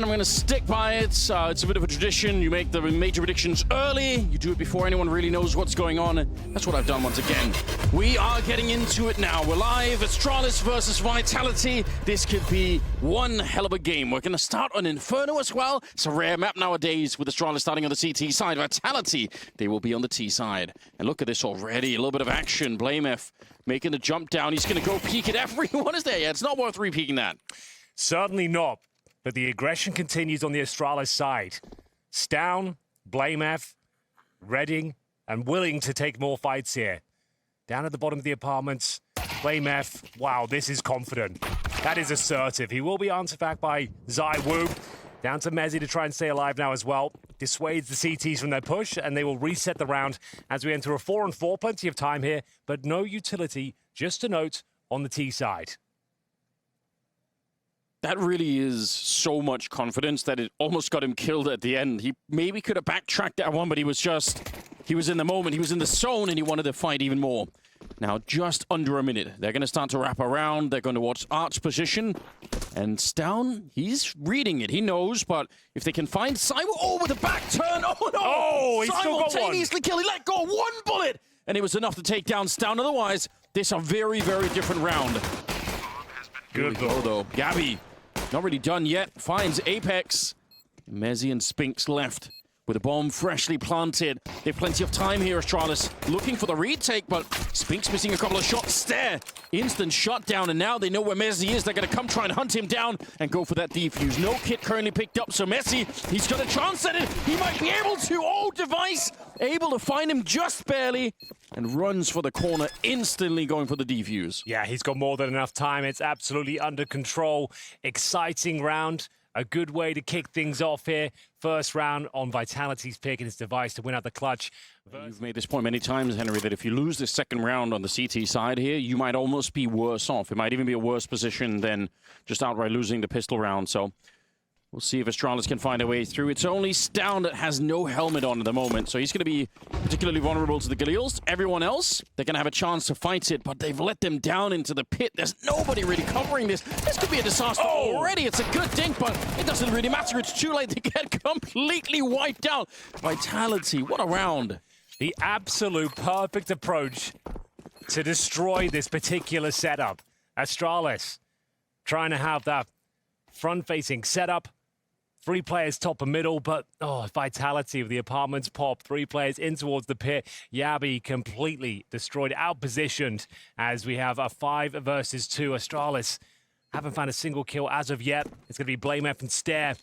I'm going to stick by it. It's a bit of a tradition. You make the major predictions early. You do it before anyone really knows what's going on. That's what I've done once again. We are getting into it now. We're live. Astralis versus Vitality. This could be one hell of a game. We're going to start on Inferno as well. It's a rare map nowadays with Astralis starting on the CT side. Vitality, they will be on the T side. And look at this already. A little bit of action. BlameF making the jump down. He's going to go peek at everyone. Is there? Yeah, it's not worth repeating that. Certainly not. But the aggression continues on the Astralis side. Stown, BlameF, Redding, and willing to take more fights here. Down at the bottom of the apartments, BlameF, wow, this is confident. That is assertive. He will be answered back by Zywoo. Down to monesy to try and stay alive now as well. Dissuades the CTs from their push, and they will reset the round as we enter a 4-on-4. Plenty of time here, but no utility, just a note on the T side. That really is so much confidence that it almost got him killed at the end. He maybe could have backtracked that one, but he was in the moment, he was in the zone, and he wanted to fight even more. Now, just under a minute. They're going to start to wrap around. They're going to watch Art's position. And Stown, he's reading it. He knows, but if they can find Zywoo, oh, with a back turn. Oh, no! Oh, he's still got one. Simultaneously kill. He let go one bullet, and it was enough to take down Stown. Otherwise, this is a very, very different round. Good go, though. Gabby, not really done yet. Finds Apex. monesy and Spinks left with a bomb freshly planted. They have plenty of time here, Astralis. Looking for the retake, but Spinks missing a couple of shots. Stare. Instant shutdown, and now they know where monesy is. They're going to come try and hunt him down and go for that defuse. No kit currently picked up, so monesy, he's got a chance at it. He might be able to. Oh, Device able to find him just barely and runs for the corner, instantly going for the defuse. Yeah, he's got more than enough time. It's absolutely under control. Exciting round. A good way to kick things off here. First round on Vitality's pick and his Device to win out the clutch. You've made this point many times, Henry, that if you lose this second round on the CT side here, you might almost be worse off. It might even be a worse position than just outright losing the pistol round. So we'll see if Astralis can find a way through. It's only Stown that has no helmet on at the moment, so he's going to be particularly vulnerable to the Galils. Everyone else, they're going to have a chance to fight it, but they've let them down into the pit. There's nobody really covering this. This could be a disaster already. It's a good thing, but it doesn't really matter. It's too late. They get completely wiped out. Vitality, what a round. The absolute perfect approach to destroy this particular setup. Astralis trying to have that front-facing setup. 3 players top and middle, but Vitality of the apartments pop. 3 players in towards the pit. Yabi completely destroyed, outpositioned as we have a 5 versus 2. Astralis haven't found a single kill as of yet. It's going to be BlameF and Stare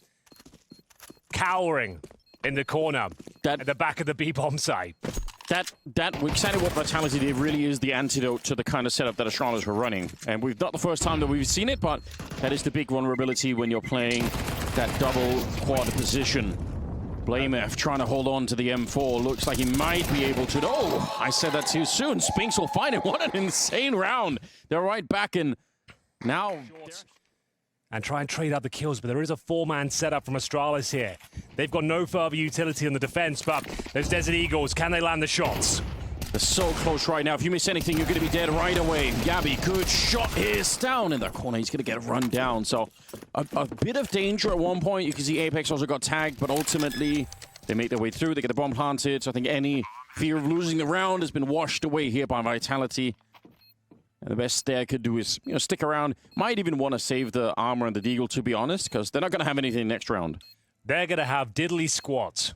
cowering in the corner at the back of the B-bomb site. That exactly what Vitality did really is the antidote to the kind of setup that Astralis were running. And we've not the first time that we've seen it, but that is the big vulnerability when you're playing that double quad position. BlameF trying to hold on to the M4. Looks like he might be able to. Oh, I said that too soon. Spinks will find it. What an insane round. They're right back in now. And try and trade out the kills, but there is a 4-man setup from Astralis here. They've got no further utility on the defense, but those Desert Eagles, can they land the shots? They're so close right now. If you miss anything, you're going to be dead right away. Gabby, good shot here. Stown in the corner. He's going to get run down. So a bit of danger at one point. You can see Apex also got tagged, but ultimately they make their way through. They get the bomb planted. So I think any fear of losing the round has been washed away here by Vitality. And the best Stare could do is, stick around. Might even want to save the armor and the deagle, to be honest, because they're not going to have anything next round. They're going to have diddly squat.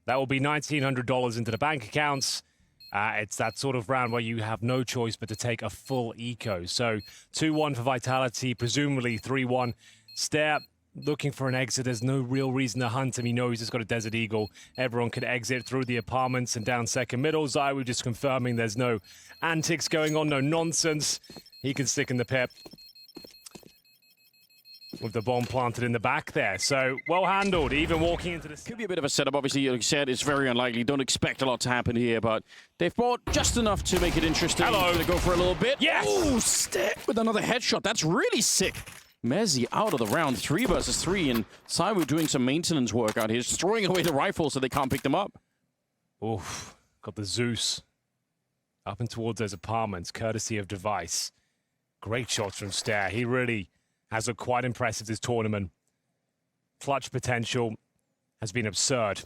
That will be $1,900 into the bank accounts. It's that sort of round where you have no choice but to take a full eco. So 2-1 for Vitality, presumably 3-1. Stare looking for an exit. There's no real reason to hunt him. He knows he's got a Desert Eagle. Everyone can exit through the apartments and down second middle. Zywoo just confirming there's no antics going on, no nonsense. He can stick in the pit with the bomb planted in the back there. So, well handled, even walking into this. Could be a bit of a setup. Obviously, like you said, it's very unlikely. Don't expect a lot to happen here, but they've bought just enough to make it interesting. Hello. Going to go for a little bit. Yes! Oh, Stare with another headshot. That's really sick. monesy out of the round, 3 versus 3, and Zywoo doing some maintenance work out here, just throwing away the rifle so they can't pick them up. Oof, got the Zeus up and towards those apartments, courtesy of Device. Great shots from Stare. He really has looked quite impressive this tournament. clutch potential has been absurd.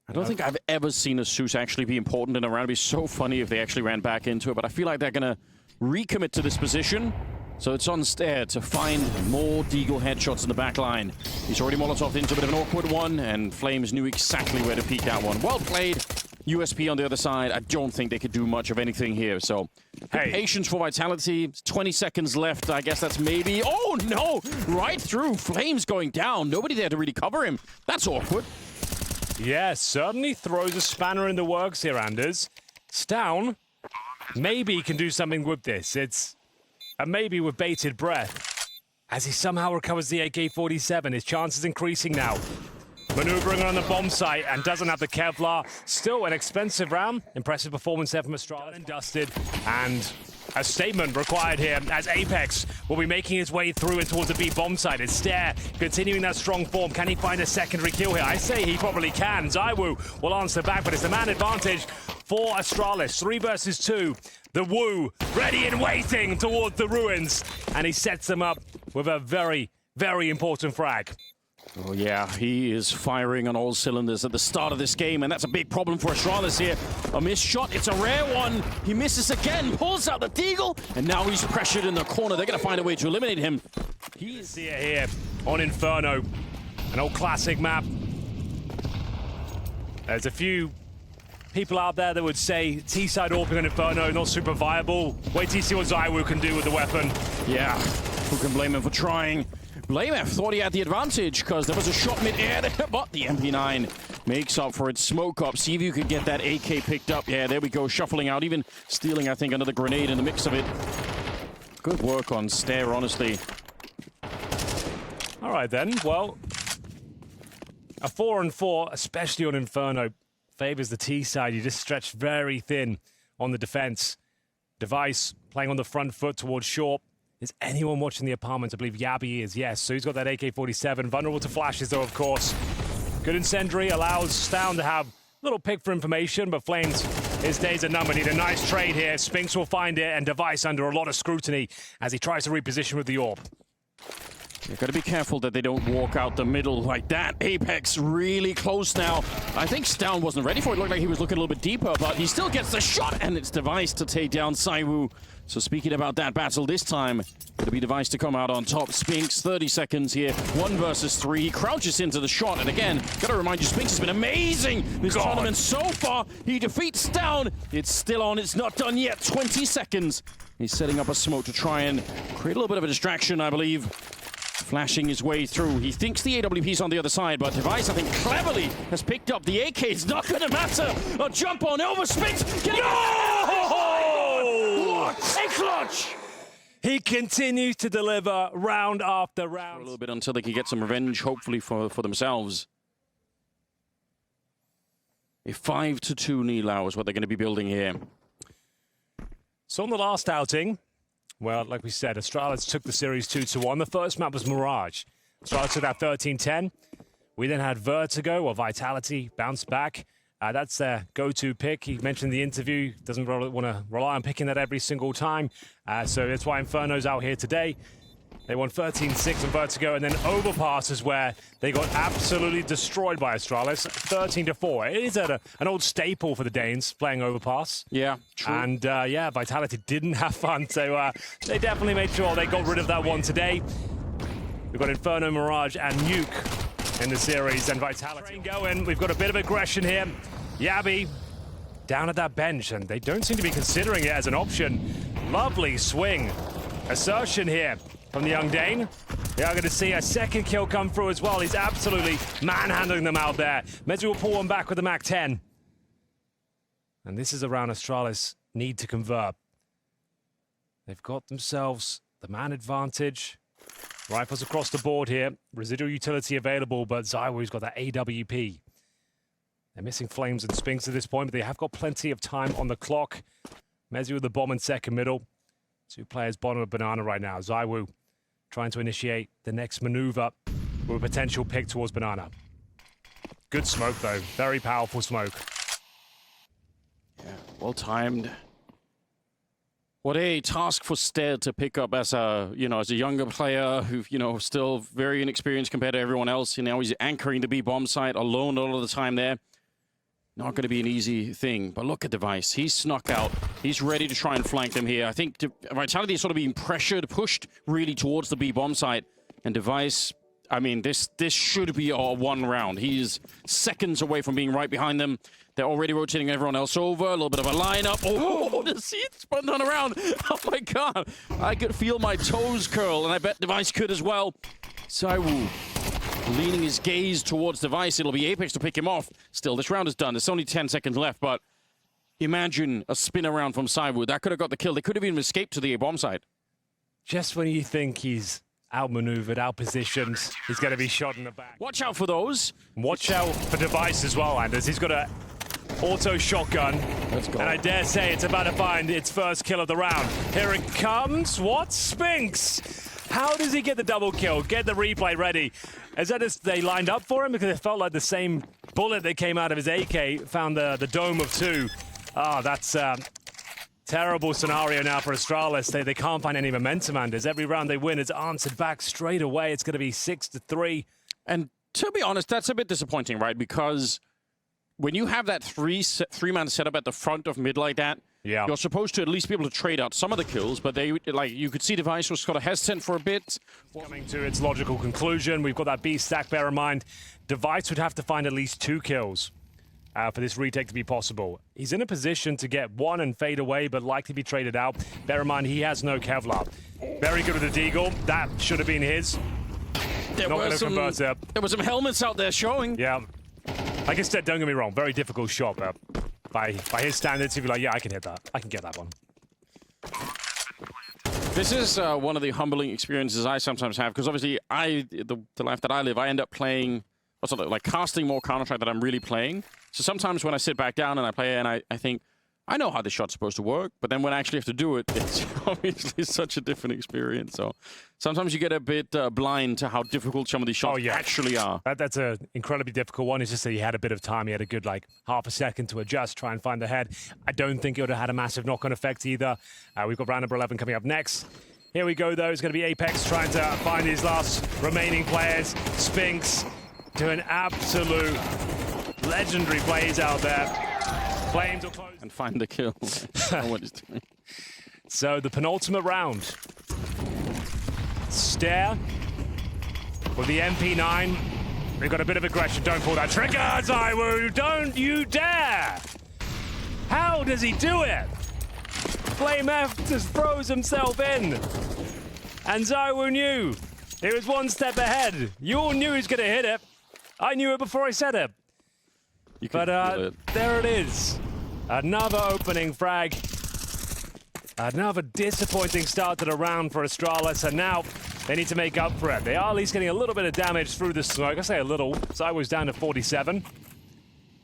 I don't think I've ever seen a Zeus actually be important in a round. It'd be so funny if they actually ran back into it, but I feel like they're going to recommit to this position. So it's on Stair to find more Deagle headshots in the back line. He's already Molotov into a bit of an awkward one, and Flames knew exactly where to peek that one. Well played. USP on the other side. I don't think they could do much of anything here. So patience for Vitality. 20 seconds left. I guess that's maybe... Oh, no! Right through. Flames going down. Nobody there to really cover him. That's awkward. Yeah, certainly throws a spanner in the works here, Anders. Stown maybe can do something with this. It's a maybe with bated breath. As he somehow recovers the AK-47, his chances increasing now. Maneuvering on the bomb site and doesn't have the Kevlar. Still an expensive round. Impressive performance there from Astralis. And dusted. And a statement required here as Apex will be making his way through and towards the B bomb site. It's Stair continuing that strong form. Can he find a secondary kill here? I say he probably can. Zywoo will answer back, but it's a man advantage for Astralis. 3 versus 2. The Woo ready and waiting towards the ruins. And he sets them up with a very, very important frag. Oh yeah, he is firing on all cylinders at the start of this game, and that's a big problem for Astralis here. A missed shot, it's a rare one. He misses again, pulls out the Deagle, and now he's pressured in the corner. They're going to find a way to eliminate him. He's here on Inferno, an old classic map. There's a few people out there that would say T-side AWPing on Inferno, not super viable. Wait till you see what Zywoo can do with the weapon. Yeah, who can blame him for trying? blamF thought he had the advantage because there was a shot mid-air there, but the MP9 makes up for it. Smoke up, see if you could get that AK picked up. Yeah, there we go, shuffling out, even stealing, I think, another grenade in the mix of it. Good work on Stair, honestly. All right, then. Well, a 4-on-4, especially on Inferno, favors the T side. You just stretch very thin on the defense. Device playing on the front foot towards short. Is anyone watching the apartment? I believe Yabi is, yes. So he's got that AK-47. Vulnerable to flashes, though, of course. Good incendiary allows Stown to have a little pick for information, but Flames, his days are numbered. Need a nice trade here. Spinks will find it, and Device under a lot of scrutiny as he tries to reposition with the AWP. You've got to be careful that they don't walk out the middle like that. Apex really close now. I think Stown wasn't ready for it. It looked like he was looking a little bit deeper, but he still gets the shot, and it's Device to take down Zywoo. So speaking about that battle this time, it'll be Device to come out on top. Spinks, 30 seconds here, 1 versus 3. He crouches into the shot, and again, gotta remind you, Spinks has been amazing this tournament so far. He defeats Stown. It's still on, it's not done yet. 20 seconds. He's setting up a smoke to try and create a little bit of a distraction, I believe. Flashing his way through. He thinks the AWP's on the other side, but Device, I think, cleverly has picked up the AK. It's not going to matter. A jump on over Spinks. What a clutch! He continues to deliver round after round. For a little bit until they can get some revenge, hopefully, for themselves. A 5-2 Nilau is what they're going to be building here. So on the last outing, well, like we said, Astralis took the series 2-1. The first map was Mirage. Astralis took that 13-10. We then had Vertigo, or Vitality, bounce back. That's their go-to pick. He mentioned in the interview, doesn't really want to rely on picking that every single time. So that's why Inferno's out here today. They won 13-6 on Vertigo, and then Overpass is where they got absolutely destroyed by Astralis, 13-4. It is an old staple for the Danes, playing Overpass. Yeah, true. And yeah, Vitality didn't have fun, so they definitely made sure they got rid of that one today. We've got Inferno, Mirage, and Nuke in the series, and Vitality going. We've got a bit of aggression here. Yabi down at that bench, and they don't seem to be considering it as an option. Lovely swing. Assertion here from the young Dane. We are going to see a second kill come through as well. He's absolutely manhandling them out there. monesy will pull one back with the MAC-10. And this is around Astralis need to convert. They've got themselves the man advantage. Rifles across the board here. Residual utility available, but Zywoo's got that AWP. They're missing Flames and Spinks at this point, but they have got plenty of time on the clock. monesy with the bomb in second middle. 2 players bottom of Banana right now. Zywoo trying to initiate the next maneuver with a potential pick towards Banana. Good smoke, though. Very powerful smoke. Yeah, well timed. What a task for Stead to pick up as a, as a younger player who, still very inexperienced compared to everyone else. Now he's anchoring the B bomb site alone all of the time there. Not going to be an easy thing, but look at Device. He's snuck out. He's ready to try and flank them here. I think Vitality is sort of being pressured, pushed really towards the B bomb site. And Device, I mean, this should be a one round. He's seconds away from being right behind them. They're already rotating everyone else over. A little bit of a lineup. Oh, the seat spun on around. Oh my god. I could feel my toes curl, and I bet Device could as well. Zywoo leaning his gaze towards Device. It'll be Apex to pick him off. Still, this round is done. There's only 10 seconds left, but imagine a spin around from Zywoo. That could have got the kill. They could have even escaped to the A-bomb side. Just when you think he's outmaneuvered, outpositioned, he's going to be shot in the back. Watch out for those. Watch out for Device as well, Anders. He's got a auto shotgun. Let's go. And I dare say it's about to find its first kill of the round. Here it comes. What? Spinks! How does he get the double kill? Get the replay ready. Is that just they lined up for him? Because it felt like the same bullet that came out of his AK found the dome of two. Ah, that's terrible scenario now for Astralis. They can't find any momentum, Anders. Every round they win, it's answered back straight away. It's going to be 6-3. And to be honest, that's a bit disappointing, right? Because when you have that three-man setup at the front of mid like that, yeah, you're supposed to at least be able to trade out some of the kills, but you could see Device was sort of hesitant for a bit. Coming to its logical conclusion, we've got that B stack, bear in mind. Device would have to find at least 2 kills for this retake to be possible. He's in a position to get 1 and fade away, but likely be traded out. Bear in mind, he has no Kevlar. Very good with the Deagle. That should have been his. There were some helmets out there showing. Yeah. Like I said, don't get me wrong, very difficult shot, but by his standards, he'd be like, yeah, I can hit that. I can get that one. This is one of the humbling experiences I sometimes have, because obviously the life that I live, I end up playing, like casting more Counter-Strike than I'm really playing. So sometimes when I sit back down and I play and I think, I know how this shot's supposed to work, but then when I actually have to do it, it's obviously such a different experience. So sometimes you get a bit blind to how difficult some of these shots actually are. That's an incredibly difficult one. It's just that he had a bit of time. He had a good, half a second to adjust, try and find the head. I don't think it would have had a massive knock-on effect either. We've got round number 11 coming up next. Here we go, though. It's going to be Apex trying to find his last remaining players. Spinks doing absolute legendary plays out there. Flames will close. And find the kill. What he's doing. So the penultimate round. Stare with the MP9. We've got a bit of aggression. Don't pull that trigger, Zywoo. Don't you dare. How does he do it? Flame F just throws himself in. And Zywoo knew. He was one step ahead. You all knew he was going to hit it. I knew it before I said it. But there it is. Another opening frag. Another disappointing start to the round for Astralis, and now they need to make up for it. They are at least getting a little bit of damage through the smoke. I say a little. Zywoo's down to 47.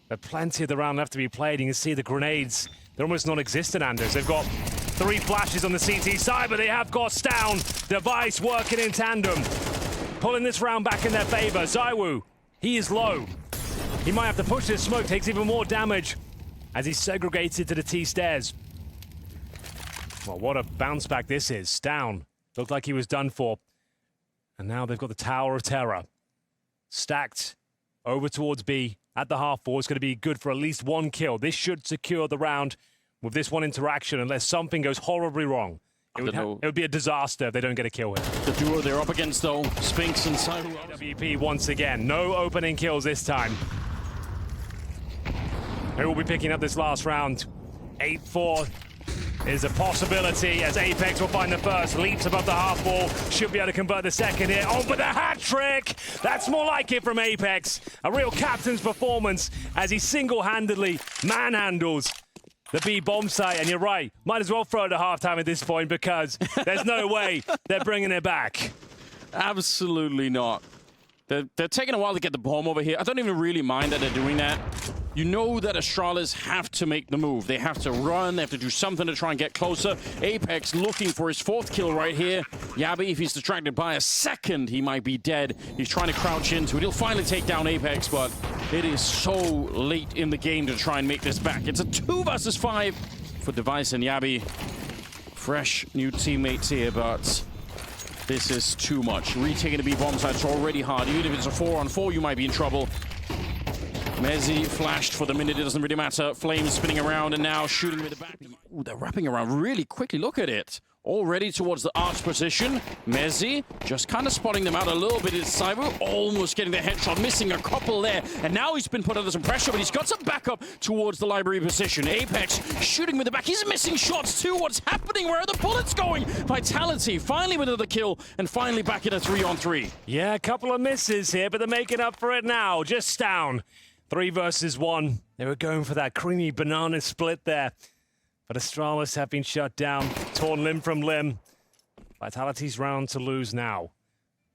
There's plenty of the round left to be played. You can see the grenades. They're almost non-existent, Anders. They've got 3 flashes on the CT side, but they have got down. Device working in tandem. Pulling this round back in their favor. Zywoo, he is low. He might have to push this smoke, takes even more damage as he's segregated to the T stairs. Well, what a bounce back this is. Down. Looked like he was done for. And now they've got the Tower of Terror. Stacked over towards B at the half wall. It's going to be good for at least 1 kill. This should secure the round with this one interaction unless something goes horribly wrong. It would be a disaster if they don't get a kill here. The duo they're up against, though, Spinks and Zywoo. WP once again. No opening kills this time. Who will be picking up this last round? 8-4 is a possibility as Apex will find the first. Leaps above the half wall. Should be able to convert the second here. Oh, but the hat trick! That's more like it from Apex. A real captain's performance as he single-handedly manhandles the B bomb site. And you're right, might as well throw it at halftime at this point because there's no way they're bringing it back. Absolutely not. They're taking a while to get the bomb over here. I don't even really mind that they're doing that. You know that Astralis have to make the move. They have to run. They have to do something to try and get closer. Apex looking for his 4th kill right here. Yabi, if he's distracted by a second, he might be dead. He's trying to crouch into it. He'll finally take down Apex, but it is so late in the game to try and make this back. It's a 2 versus 5 for Device and Yabi. fresh new teammates here, but this is too much. Retaking the B bomb site is already hard. Even if it's a 4-on-4, you might be in trouble. monesy flashed for the minute, it doesn't really matter. Flames spinning around and now shooting with the back. Ooh, they're wrapping around really quickly. Look at it. Already towards the arch position. monesy just kind of spotting them out a little bit. It's Zywoo almost getting the headshot, missing a couple there. And now he's been put under some pressure, but he's got some backup towards the library position. Apex shooting with the back. He's missing shots too. What's happening? Where are the bullets going? Vitality finally with another kill and finally back in a 3-on-3. Yeah, a couple of misses here, but they're making up for it now. Just down. 3 versus 1. They were going for that creamy banana split there. But Astralis have been shut down, torn limb from limb. Vitality's round to lose now.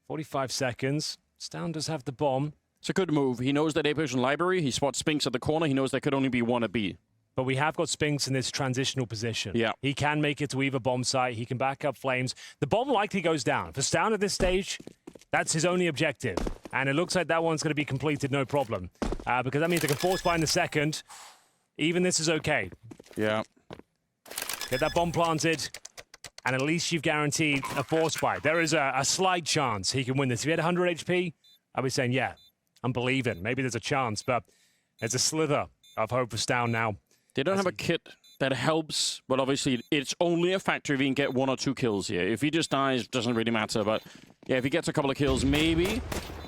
45 seconds. Stown does have the bomb. It's a good move. He knows that Apex in library. He spots Spinks at the corner. He knows there could only be one at B. But we have got Spinks in this transitional position. Yeah. He can make it to either bomb site. He can back up Flames. The bomb likely goes down. For Stown at this stage, that's his only objective. And it looks like that one's going to be completed, no problem. Because that means they can force buy in the second. Even this is okay. Yeah. Get that bomb planted, and at least you've guaranteed a force buy. There is a slight chance he can win this. If he had 100 HP, I'd be saying, yeah, I'm believing. Maybe there's a chance, but there's a slither of hope for Stown now. They don't have a kit that helps, but obviously it's only a factor if he can get 1 or 2 kills here. If he just dies, doesn't really matter, but yeah, if he gets a couple of kills, maybe.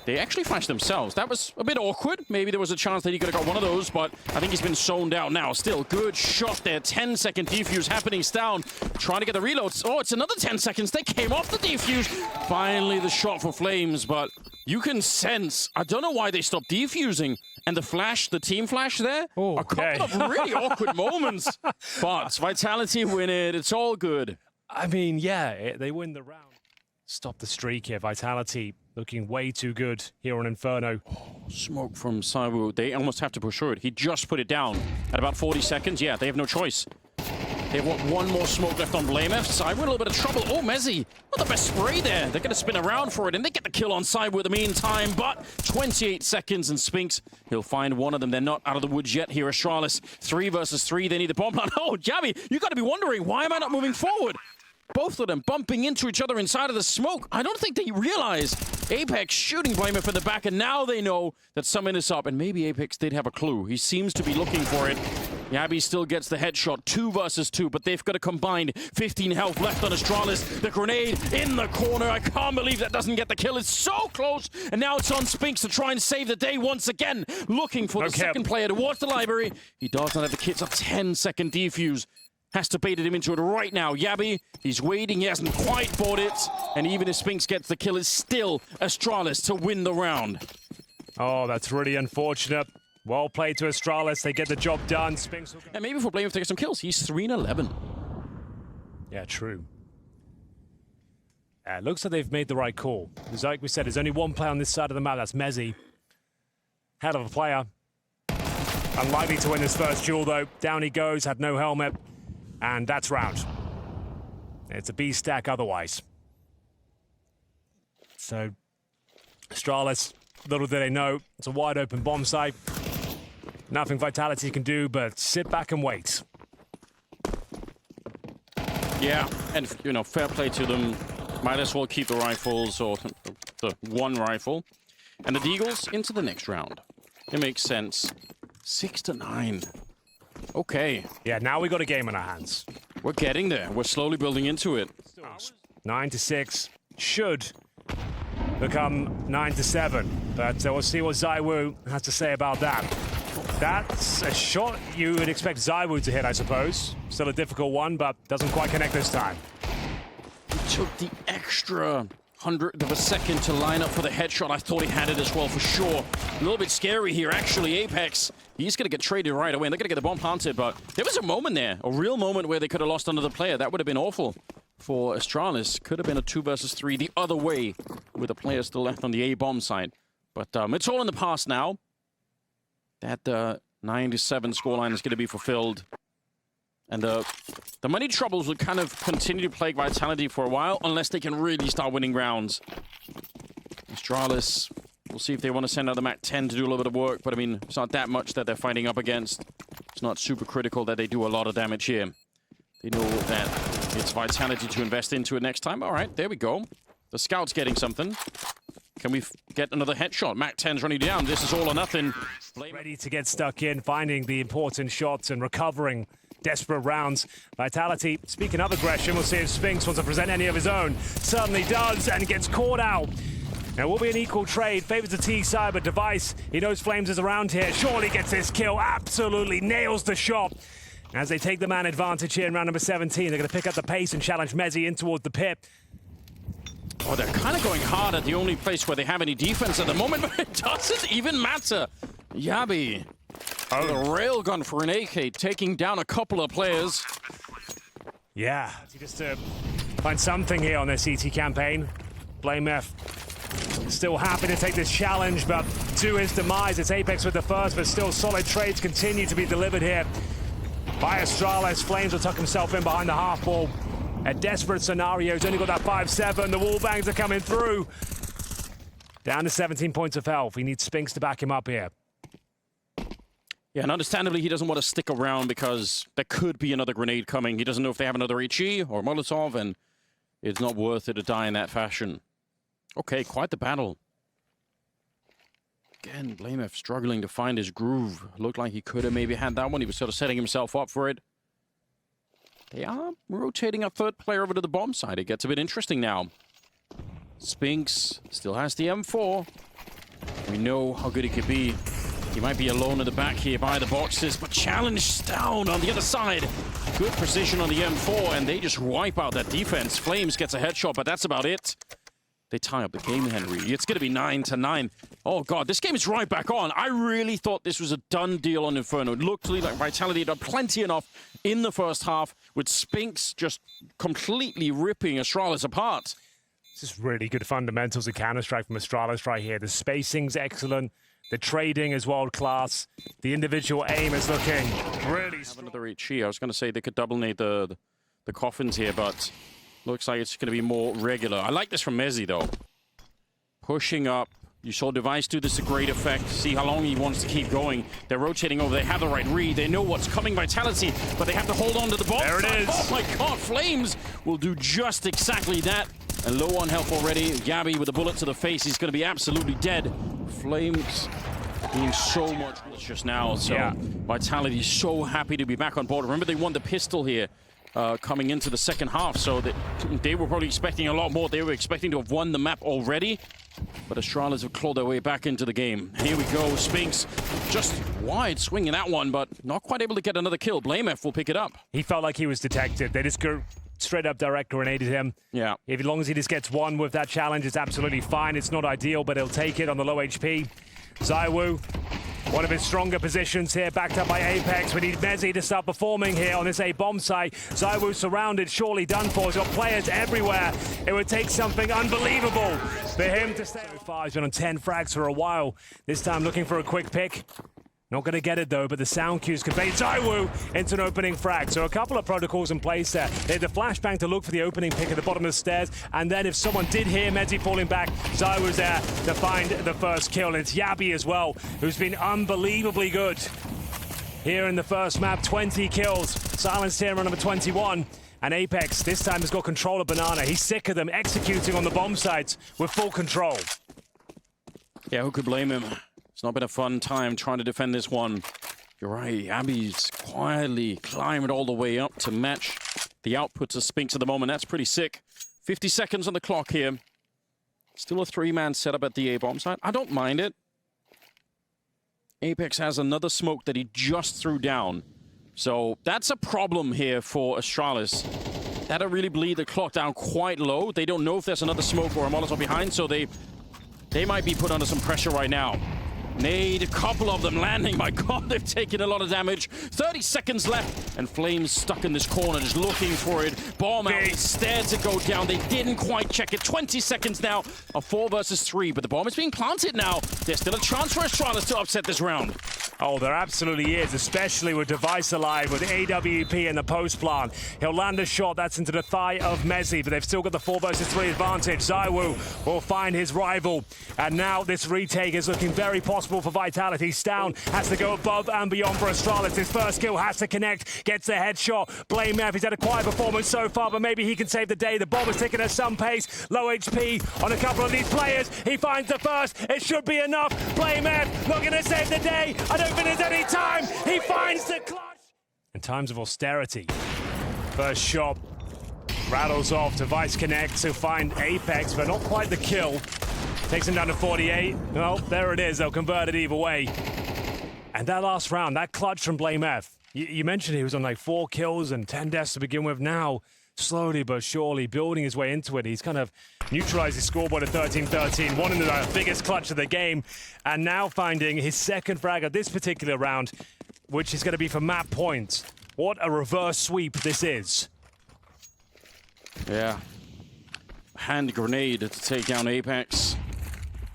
They actually flashed themselves. That was a bit awkward. Maybe there was a chance that he could have got one of those, but I think he's been zoned out now. Still, good shot there. 10-second defuse happening. Stown trying to get the reloads. Oh, it's another 10 seconds. They came off the defuse. Finally, the shot for Flames, but you can sense, I don't know why they stopped defusing. And the flash, the team flash there, a couple of really awkward moments. But Vitality win it. It's all good. I mean, yeah, they win the round. Stop the streak here. Vitality looking way too good here on Inferno. Smoke from Zywoo. They almost have to push through it. He just put it down at about 40 seconds. Yeah, they have no choice. They want one more smoke left on blamef. Zywoo in a little bit of trouble. Oh, monesy. What the best spray there. They're going to spin around for it, and they get the kill on Zywoo in the meantime. But 28 seconds, and Spinks, he'll find one of them. They're not out of the woods yet here. Astralis, 3 versus 3. They need the bomb plant. Oh, Jabby, you got to be wondering, why am I not moving forward? Both of them bumping into each other inside of the smoke. I don't think they realize Apex shooting blamef in the back, and now they know that something is up. And maybe Apex did have a clue. He seems to be looking for it. Yabby still gets the headshot, 2 versus 2, but they've got a combined 15 health left on Astralis. The grenade in the corner. I can't believe that doesn't get the kill. It's so close, and now it's on Spinks to try and save the day once again. Looking for the second player towards the library. He does not have the kits. A 10-second defuse. Has to bait him into it right now. Yabby, he's waiting. He hasn't quite bought it. And even if Spinks gets the kill, it's still Astralis to win the round. Oh, that's really unfortunate. Well played to Astralis. They get the job done. Spinks will... And maybe for blamef to get some kills. He's 3-11. Yeah, true. Looks like they've made the right call. Because like we said, there's only one player on this side of the map. That's monesy. Hell of a player. Unlikely to win this first duel, though. Down he goes, had no helmet. And that's round. It's a B stack otherwise. So, Astralis, little do they know, it's a wide open bomb site. Nothing Vitality can do but sit back and wait. Yeah, and you know, fair play to them. Might as well keep the rifles, or the one rifle. And the Deagles into the next round. It makes sense. 6-9. Okay. Yeah, now we got a game on our hands. We're getting there. We're slowly building into it. 9-6 should become 9-7, but we'll see what Zywoo has to say about that. That's a shot you would expect Zywoo to hit, I suppose. Still a difficult one, but doesn't quite connect this time. He took the extra 100th of a second to line up for the headshot. I thought he had it as well, for sure. A little bit scary here, actually. Apex, he's going to get traded right away, and they're going to get the bomb planted, but there was a moment there, a real moment where they could have lost another player. That would have been awful for Astralis. Could have been a 2 versus 3 the other way, with a player still left on the A bomb side. But it's all in the past now. That 9-7 scoreline is going to be fulfilled. And the money troubles will kind of continue to plague Vitality for a while, unless they can really start winning rounds. Astralis, we'll see if they want to send out the Mac 10 to do a little bit of work, but I mean, it's not that much that they're fighting up against. It's not super critical that they do a lot of damage here. They know that It's Vitality to invest into it next time. All right, there we go. The scout's getting something. Can we get another headshot? Mac 10's running down. This is all or nothing. Ready to get stuck in, finding the important shots and recovering desperate rounds. Vitality, speaking of aggression, we'll see if Spinks wants to present any of his own. Certainly does, and gets caught out. Now, it will be an equal trade. Favors the T side, but Device, he knows Flames is around here. Surely gets this kill. Absolutely nails the shot. As they take the man advantage here in round number 17, they're going to pick up the pace and challenge Mezzy in towards the pit. Oh, they're kind of going hard at the only place where they have any defense at the moment, but it doesn't even matter. Yabi, the railgun for an AK, taking down a couple of players. Yeah, just to find something here on their CT campaign. blamF still happy to take this challenge, but to his demise, it's Apex with the first, but still solid trades continue to be delivered here by Astralis. Flames will tuck himself in behind the half wall. A desperate scenario. He's only got that 5-7. The wall bangs are coming through. Down to 17 points of health. He needs Spinks to back him up here. Yeah, and understandably, he doesn't want to stick around because there could be another grenade coming. He doesn't know if they have another HE or Molotov, and it's not worth it to die in that fashion. Okay, quite the battle. Again, blamF struggling to find his groove. Looked like he could have maybe had that one. He was sort of setting himself up for it. They are rotating a third player over to the bomb side. It gets a bit interesting now. Spinks still has the M4. We know how good he could be. He might be alone in the back here by the boxes, but challenged down on the other side. Good precision on the M4, and they just wipe out that defense. Flames gets a headshot, but that's about it. They tie up the game, Henry. It's going to be 9-9. Oh, God, this game is right back on. I really thought this was a done deal on Inferno. It looked like Vitality had done plenty enough in the first half, with Spinks just completely ripping Astralis apart. This is really good fundamentals of Counter-Strike from Astralis right here. The spacing's excellent. The trading is world-class. The individual aim is looking really strong. Another HE. I was going to say they could double-nade the coffins here, but looks like it's going to be more regular. I like this from Mezzy, though. Pushing up. You saw Device do this to great effect. See how long he wants to keep going. They're rotating over. They have the right read. They know what's coming, Vitality, but they have to hold on to the bomb. There it is. Oh, my God. Flames will do just exactly that. And low on health already. Yabi with a bullet to the face. He's going to be absolutely dead. Flames doing so much just now. So yeah. Vitality is so happy to be back on board. Remember, they won the pistol here coming into the second half. So they were probably expecting a lot more. They were expecting to have won the map already. But Astralis have clawed their way back into the game. Here we go. Spinks just wide swinging that one, but not quite able to get another kill. blamF will pick it up. He felt like he was detected. They just go straight up direct grenaded him. Yeah. As long as he just gets one with that challenge, it's absolutely fine. It's not ideal, but he'll take it on the low HP. Zywoo, one of his stronger positions here, backed up by Apex. We need Mezzy to start performing here on this A bomb site. Zywoo surrounded, surely done for. He's got players everywhere. It would take something unbelievable for him to stay. So far, he's been on 10 frags for a while. This time looking for a quick pick. Not going to get it, though, but the sound cues convey Zywoo into an opening frag. So a couple of protocols in place there. They had the flashbang to look for the opening pick at the bottom of the stairs, and then if someone did hear Mezzy falling back, Zywoo's there to find the first kill. And it's Yabi as well, who's been unbelievably good here in the first map. 20 kills. Silenced here on number 21. And Apex, this time, has got control of Banana. He's sick of them executing on the bomb sites with full control. Yeah, who could blame him? It's not been a fun time trying to defend this one. You're right, Abby's quietly climbed all the way up to match the outputs of Spinks at the moment. That's pretty sick. 50 seconds on the clock here. Still a three-man setup at the A-bomb site. I don't mind it. Apex has another smoke that he just threw down. So that's a problem here for Astralis. That'll really bleed the clock down quite low. They don't know if there's another smoke or a Molotov behind, so they might be put under some pressure right now. Nade, a couple of them landing. My God, they've taken a lot of damage. 30 seconds left, and Flames stuck in this corner, just looking for it. Bomb out, stared to go down. They didn't quite check it. 20 seconds now, a 4 versus 3, but the bomb is being planted now. There's still a chance for Astralis to upset this round. Oh, there absolutely is, especially with twistzz alive, with AWP in the post plant. He'll land a shot that's into the thigh of monesy, but they've still got the 4 versus 3 advantage. Zywoo will find his rival. And now this retake is looking very possible for Vitality. Stown has to go above and beyond for Astralis. His first kill has to connect, gets the headshot. blameF, he's had a quiet performance so far, but maybe he can save the day. The bomb is ticking at some pace. Low HP on a couple of these players. He finds the first. It should be enough. blameF looking to save the day. I don't think there's any time. He finds the clutch. In times of austerity, first shot rattles off. twistzz connects to find Apex, but not quite the kill. Takes him down to 48. Well, there it is. They'll convert it either way. And that last round, that clutch from blameF. You mentioned he was on like 4 kills and 10 deaths to begin with. Now, slowly but surely, building his way into it. He's kind of neutralized his scoreboard at 13-13, one of the biggest clutch of the game, and now finding his second frag of this particular round, which is going to be for map points. What a reverse sweep this is. Yeah. Hand grenade to take down Apex.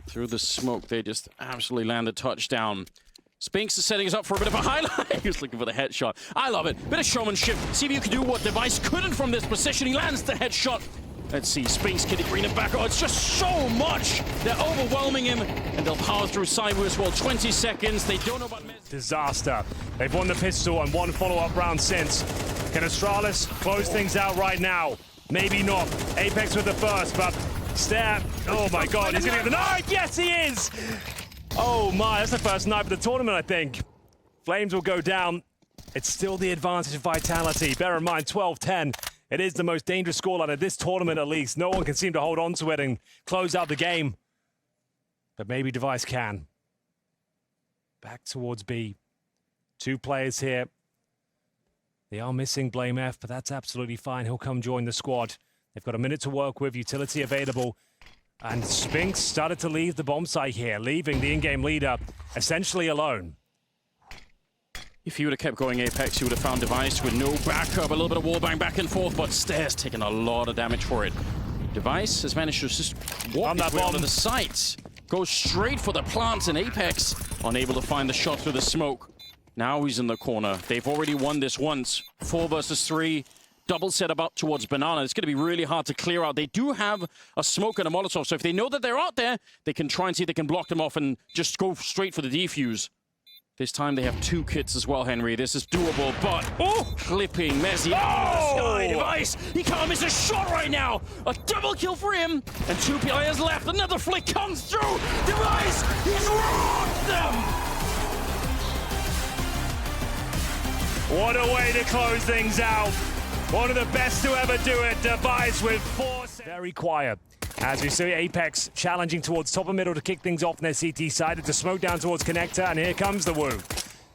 Through the smoke, they just absolutely land a touchdown. Spinks is setting us up for a bit of a highlight. He's looking for the headshot. I love it. Bit of showmanship. See if you can do what twistzz couldn't from this position. He lands the headshot. Let's see. Spinks getting green and back. Oh, it's just so much. They're overwhelming him, and they'll power through Zywoo as well. 20 seconds. They don't know about disaster. They've won the pistol on 1 follow-up round since. Can Astralis close things out right now? Maybe not. Apex with the first, but Stab. Oh my god, he's gonna get the knife! Yes, he is! Oh my, that's the first knife of the tournament, I think. Flames will go down. It's still the advantage of Vitality. Bear in mind, 12-10. It is the most dangerous scoreline of this tournament, at least. No one can seem to hold on to it and close out the game. But maybe twistzz can. Back towards B. 2 players here. They are missing blameF, but that's absolutely fine. He'll come join the squad. They've got a minute to work with, utility available. And Spinks started to leave the bomb site here, leaving the in-game leader essentially alone. If he would have kept going Apex, he would have found twistzz with no backup. A little bit of wallbang back and forth, but Stairs taking a lot of damage for it. twistzz has managed to just walk his way onto the site. Goes straight for the plants, and Apex unable to find the shot through the smoke. Now he's in the corner. They've already won this once. 4 versus 3. Double setup up towards Banana. It's going to be really hard to clear out. They do have a smoke and a Molotov, so if they know that they're out there, they can try and see if they can block them off and just go straight for the defuse. This time they have 2 kits as well, Henry. This is doable, but clipping monesy out of the sky. twistzz, he can't miss a shot right now. A double kill for him, and 2 players left. Another flick comes through. twistzz, he's rocked them. What a way to close things out. One of the best to ever do it. twistzz with 4. Very quiet. As we see Apex challenging towards top and middle to kick things off on their CT side. It's a smoke down towards Connector, and here comes the Woo.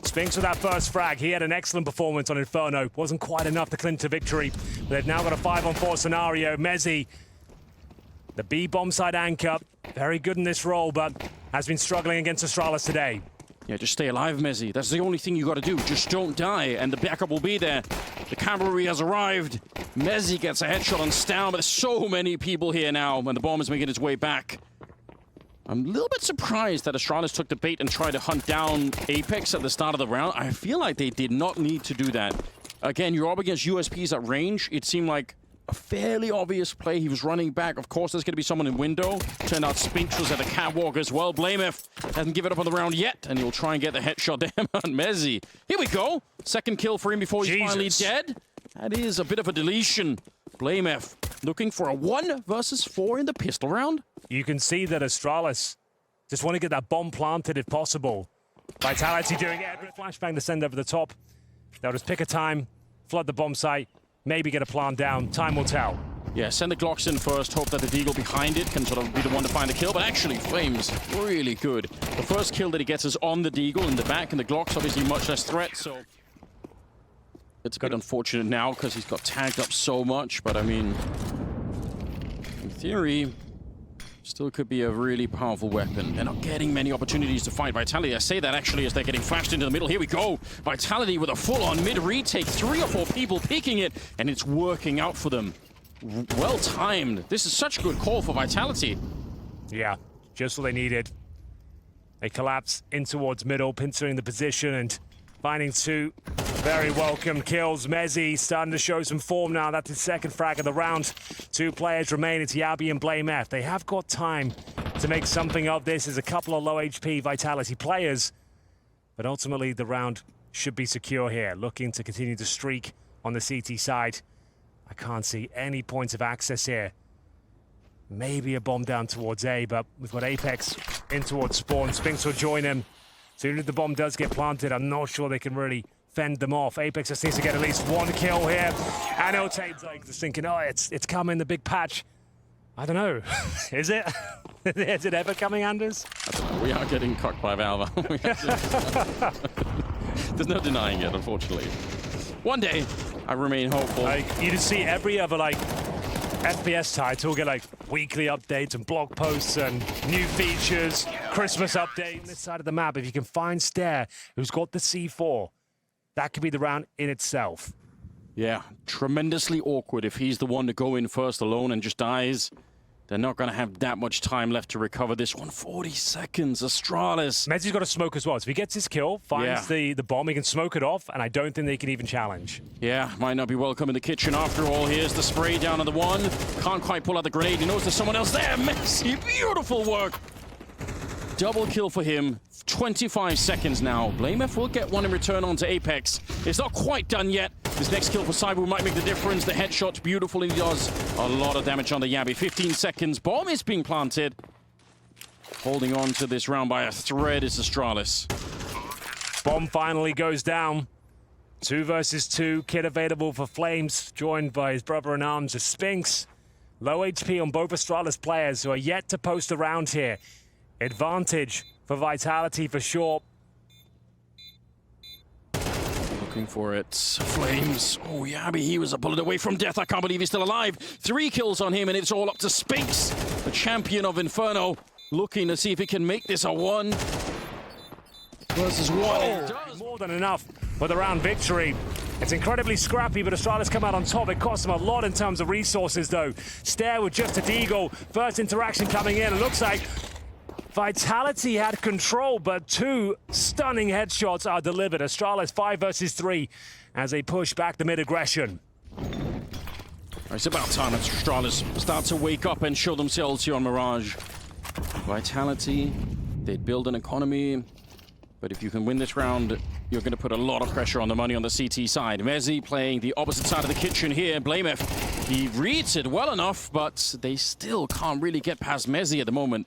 Spinks with that first frag. He had an excellent performance on Inferno. Wasn't quite enough to clinch to victory. But they've now got a 5-on-4 scenario. monesy, the B bomb side anchor. Very good in this role, but has been struggling against Astralis today. Yeah, just stay alive, monesy. That's the only thing you got to do. Just don't die, and the backup will be there. The cavalry has arrived. monesy gets a headshot on Stown, but there's so many people here now, and the bomb is making its way back. I'm a little bit surprised that Astralis took the bait and tried to hunt down Apex at the start of the round. I feel like they did not need to do that. Again, you're up against USPs at range. It seemed like a fairly obvious play. He was running back. Of course, there's going to be someone in window. Turned out Spinks was at the catwalk as well. blameF hasn't given up on the round yet, and he'll try and get the headshot down on monesy. Here we go. Second kill for him before he's finally dead. That is a bit of a deletion. blameF looking for a 1 versus 4 in the pistol round. You can see that Astralis just want to get that bomb planted if possible. Vitality doing it. Flashbang to send over the top. They'll just pick a time, flood the bomb site, maybe get a plant down. Time will tell. Yeah, send the Glocks in first. Hope that the Deagle behind it can sort of be the one to find the kill. But actually, Flames, really good. The first kill that he gets is on the Deagle in the back, and the Glocks obviously much less threat, so it's a bit unfortunate now because he's got tagged up so much. But I mean, in theory, still could be a really powerful weapon. They're not getting many opportunities to fight Vitality. I say that actually as they're getting flashed into the middle. Here we go. Vitality with a full-on mid-retake. 3 or 4 people peeking it, and it's working out for them. Well timed. This is such a good call for Vitality. Yeah, just what they needed. They collapse in towards middle, pincering the position and finding two very welcome kills. monesy starting to show some form now. That's his second frag of the round. Two players remain. It's Yabi and blameF. They have got time to make something of this. There's a couple of low HP Vitality players, but ultimately the round should be secure here. Looking to continue to streak on the CT side. I can't see any points of access here. Maybe a bomb down towards A, but we've got Apex in towards spawn. Spinks will join him. Soon as the bomb does get planted, I'm not sure they can really fend them off. Apex just needs to get at least one kill here. And Otade's like just thinking, oh, it's coming, the big patch. I don't know. Is it? Is it ever coming, Anders? We are getting cocked by Valve. There's no denying it, unfortunately. One day, I remain hopeful. Like, you just see every other like FPS title get like weekly updates and blog posts and new features, Christmas update on this side of the map. If you can find Stare, who's got the C4, that could be the round in itself. Yeah, tremendously awkward if he's the one to go in first alone and just dies. They're not going to have that much time left to recover this one. 40 seconds, Astralis. Mezzi's got to smoke as well. So if he gets his kill, finds the bomb, he can smoke it off, and I don't think they can even challenge. Yeah, might not be welcome in the kitchen after all. Here's the spray down on the one. Can't quite pull out the grenade. He knows there's someone else there. monesy, beautiful work. Double kill for him. 25 seconds now. blameF will get one in return onto Apex. It's not quite done yet. This next kill for Zywoo might make the difference. The headshot beautifully does a lot of damage on the Yabi. 15 seconds. Bomb is being planted. Holding on to this round by a thread is Astralis. Bomb finally goes down. 2 versus 2. Kid available for Flames, joined by his brother in arms, as Spinks. Low HP on both Astralis players who are yet to post a round here. Advantage for Vitality for sure. Looking for it. Flames. Oh, Yabi, he was a bullet away from death. I can't believe he's still alive. 3 kills on him, and it's all up to Spinks, the champion of Inferno, looking to see if he can make this a 1 versus 1. Oh, more than enough for the round victory. It's incredibly scrappy, but Astralis come out on top. It costs them a lot in terms of resources, though. Stare with just a deagle. First interaction coming in. It looks like Vitality had control, but 2 stunning headshots are delivered. Astralis 5 versus 3 as they push back the mid-aggression. It's about time that Astralis start to wake up and show themselves here on Mirage. Vitality, they'd build an economy, but if you can win this round, you're going to put a lot of pressure on the money on the CT side. monesy playing the opposite side of the kitchen here. blameF, he reads it well enough, but they still can't really get past monesy at the moment.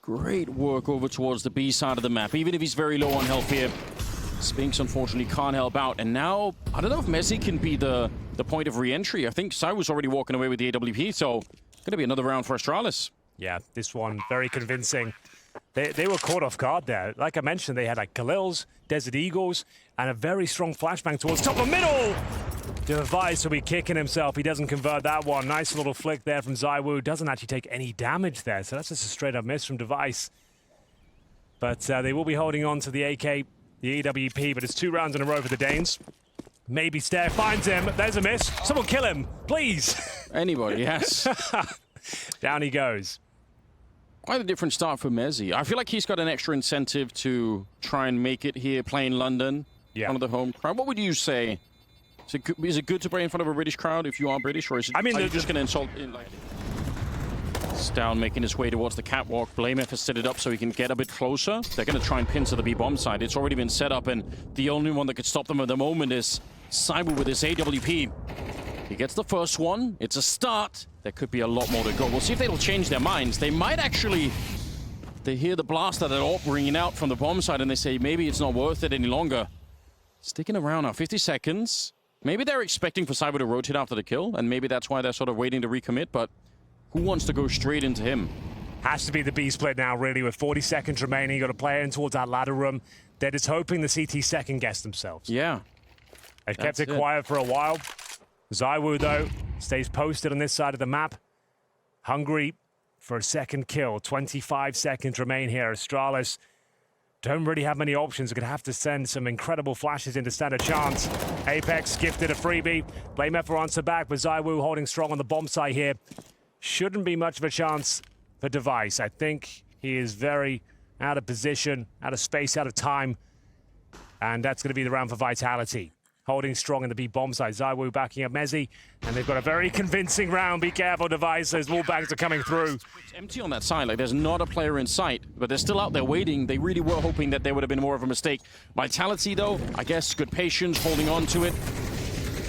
Great work over towards the B side of the map, even if he's very low on health here. Spinks unfortunately can't help out, and now, I don't know if monesy can be the point of re-entry. I think Zywoo's already walking away with the AWP, so going to be another round for Astralis. Yeah, this one very convincing. They were caught off guard there. Like I mentioned, they had like Khalils, Desert Eagles, and a very strong flashbang towards top of middle. Device will be kicking himself. He doesn't convert that one. Nice little flick there from Zywoo. Doesn't actually take any damage there, so that's just a straight up miss from Device. But they will be holding on to the AK, the AWP, but it's 2 rounds in a row for the Danes. Maybe Stare finds him. There's a miss. Someone kill him, please. Anybody, yes. Down he goes. Quite a different start for monesy. I feel like he's got an extra incentive to try and make it here, playing London, one of the home crowd. What would you say? Is it good to play in front of a British crowd if you are British, or is it, are you just going to insult in like... Down making his way towards the catwalk. blameF has set it up so he can get a bit closer. They're going to try and pin to the B-bomb side. It's already been set up, and the only one that could stop them at the moment is Zywoo with his AWP. He gets the first one. It's a start. There could be a lot more to go. We'll see if they'll change their minds. They might actually... They hear the blast that all ringing out from the bomb side, and they say, maybe it's not worth it any longer. Sticking around now, 50 seconds. Maybe they're expecting for Zywoo to rotate after the kill, and maybe that's why they're sort of waiting to recommit, but who wants to go straight into him? Has to be the B split now, really, with 40 seconds remaining. You got to play in towards that ladder room. They're just hoping the CT second guess themselves. Yeah. They've kept it quiet for a while. Zywoo, though, stays posted on this side of the map. Hungry for a second kill. 25 seconds remain here. Astralis don't really have many options. We're going to have to send some incredible flashes in to stand a chance. Apex gifted a freebie. blameF will answer back, but Zywoo holding strong on the bomb site here. Shouldn't be much of a chance for Device. I think he is very out of position, out of space, out of time. And that's going to be the round for Vitality. Holding strong in the B bomb side. Zywoo backing up monesy, and they've got a very convincing round. Be careful, device. Those wall bangs are coming through. It's empty on that side. Like, there's not a player in sight, but they're still out there waiting. They really were hoping that there would have been more of a mistake. Vitality, though, I guess, good patience, holding on to it.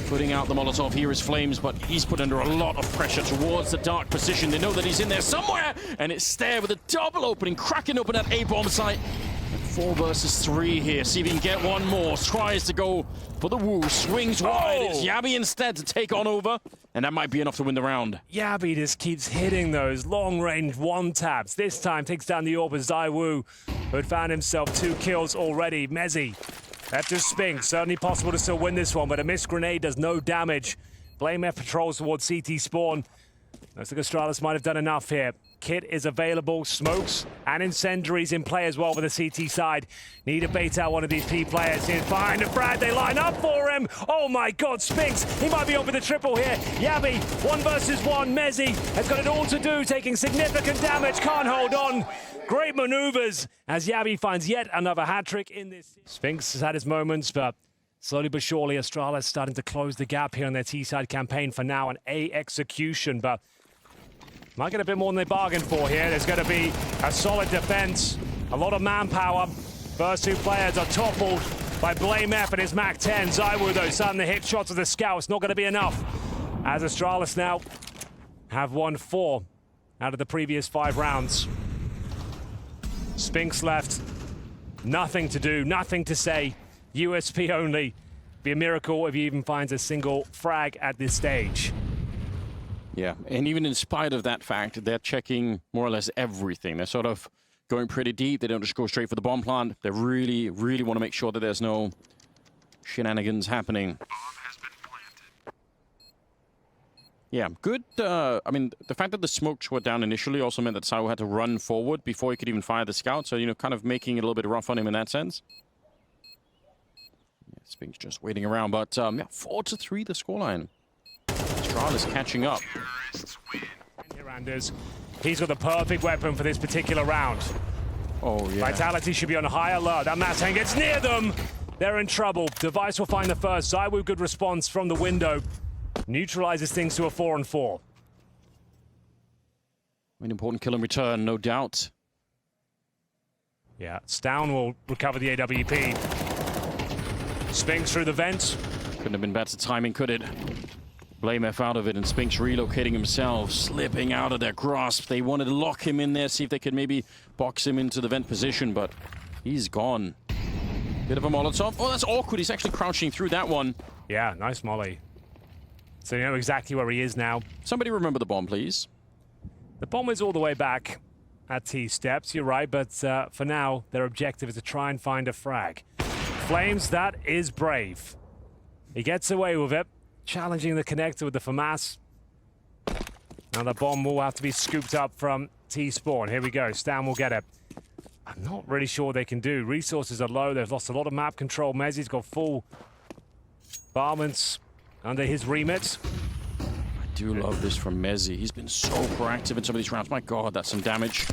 Putting out the Molotov here is Flames, but he's put under a lot of pressure towards the dark position. They know that he's in there somewhere, and it's there with a double opening, cracking open that A bomb site. 4 versus 3 here. See if he can get one more. Tries to go for the Woo. Swings wide. It's Yabi instead to take on over. And that might be enough to win the round. Yabi just keeps hitting those long-range one-taps. This time takes down the AWP as Zywoo, who had found himself 2 kills already. monesy, after Spinks. Certainly possible to still win this one, but a missed grenade does no damage. blameF patrols towards CT spawn. Looks like Astralis might have done enough here. Kit is available, smokes and incendiaries in play as well for the CT side. Need to bait out one of these P players. He's behind the frag, they line up for him. Oh my God, Spinks, he might be on for the triple here. Yabi, 1 versus 1, monesy has got it all to do, taking significant damage, can't hold on. Great maneuvers as Yabi finds yet another hat-trick in this. Spinks has had his moments, but slowly but surely Astralis starting to close the gap here on their T-side campaign for now. An A execution, but might get a bit more than they bargained for here. There's going to be a solid defense, a lot of manpower. First 2 players are toppled by blameF and his MAC-10. Zywoo, though, starting to hit shots of the scouts. Not going to be enough, as Astralis now have won 4 out of the previous 5 rounds. Spinks left. Nothing to do, nothing to say. USP only. Be a miracle if he even finds a single frag at this stage. Yeah, and even in spite of that fact, they're checking more or less everything. They're sort of going pretty deep. They don't just go straight for the bomb plant. They really, really want to make sure that there's no shenanigans happening. Yeah, good. I mean, the fact that the smokes were down initially also meant that Zywoo had to run forward before he could even fire the scout. So, you know, kind of making it a little bit rough on him in that sense. Yeah, Spinks just waiting around, but yeah, 4-3 the scoreline. Astralis catching up. He's got the perfect weapon for this particular round. Oh, yeah. Vitality should be on high alert. That Mustang gets near them. They're in trouble. Device will find the first. Zywoo, good response from the window. Neutralizes things to a 4-on-4. An important kill in return, no doubt. Yeah, Stown will recover the AWP. Spinks through the vent. Couldn't have been better timing, could it? blameF out of it, and Spinks relocating himself, slipping out of their grasp. They wanted to lock him in there, see if they could maybe box him into the vent position, but he's gone. Bit of a Molotov. Oh, that's awkward. He's actually crouching through that one. Yeah, nice molly. So you know exactly where he is now. Somebody remember the bomb, please. The bomb is all the way back at T steps, you're right, but for now, their objective is to try and find a frag. Flames, that is brave. He gets away with it, challenging the connector with the FAMAS. Now the bomb will have to be scooped up from T-spawn. Here we go, Stan will get it. I'm not really sure what they can do. Resources are low, they've lost a lot of map control. monesy's got full barments under his remit. I do love this from monesy. He's been so proactive in some of these rounds. My God, that's some damage.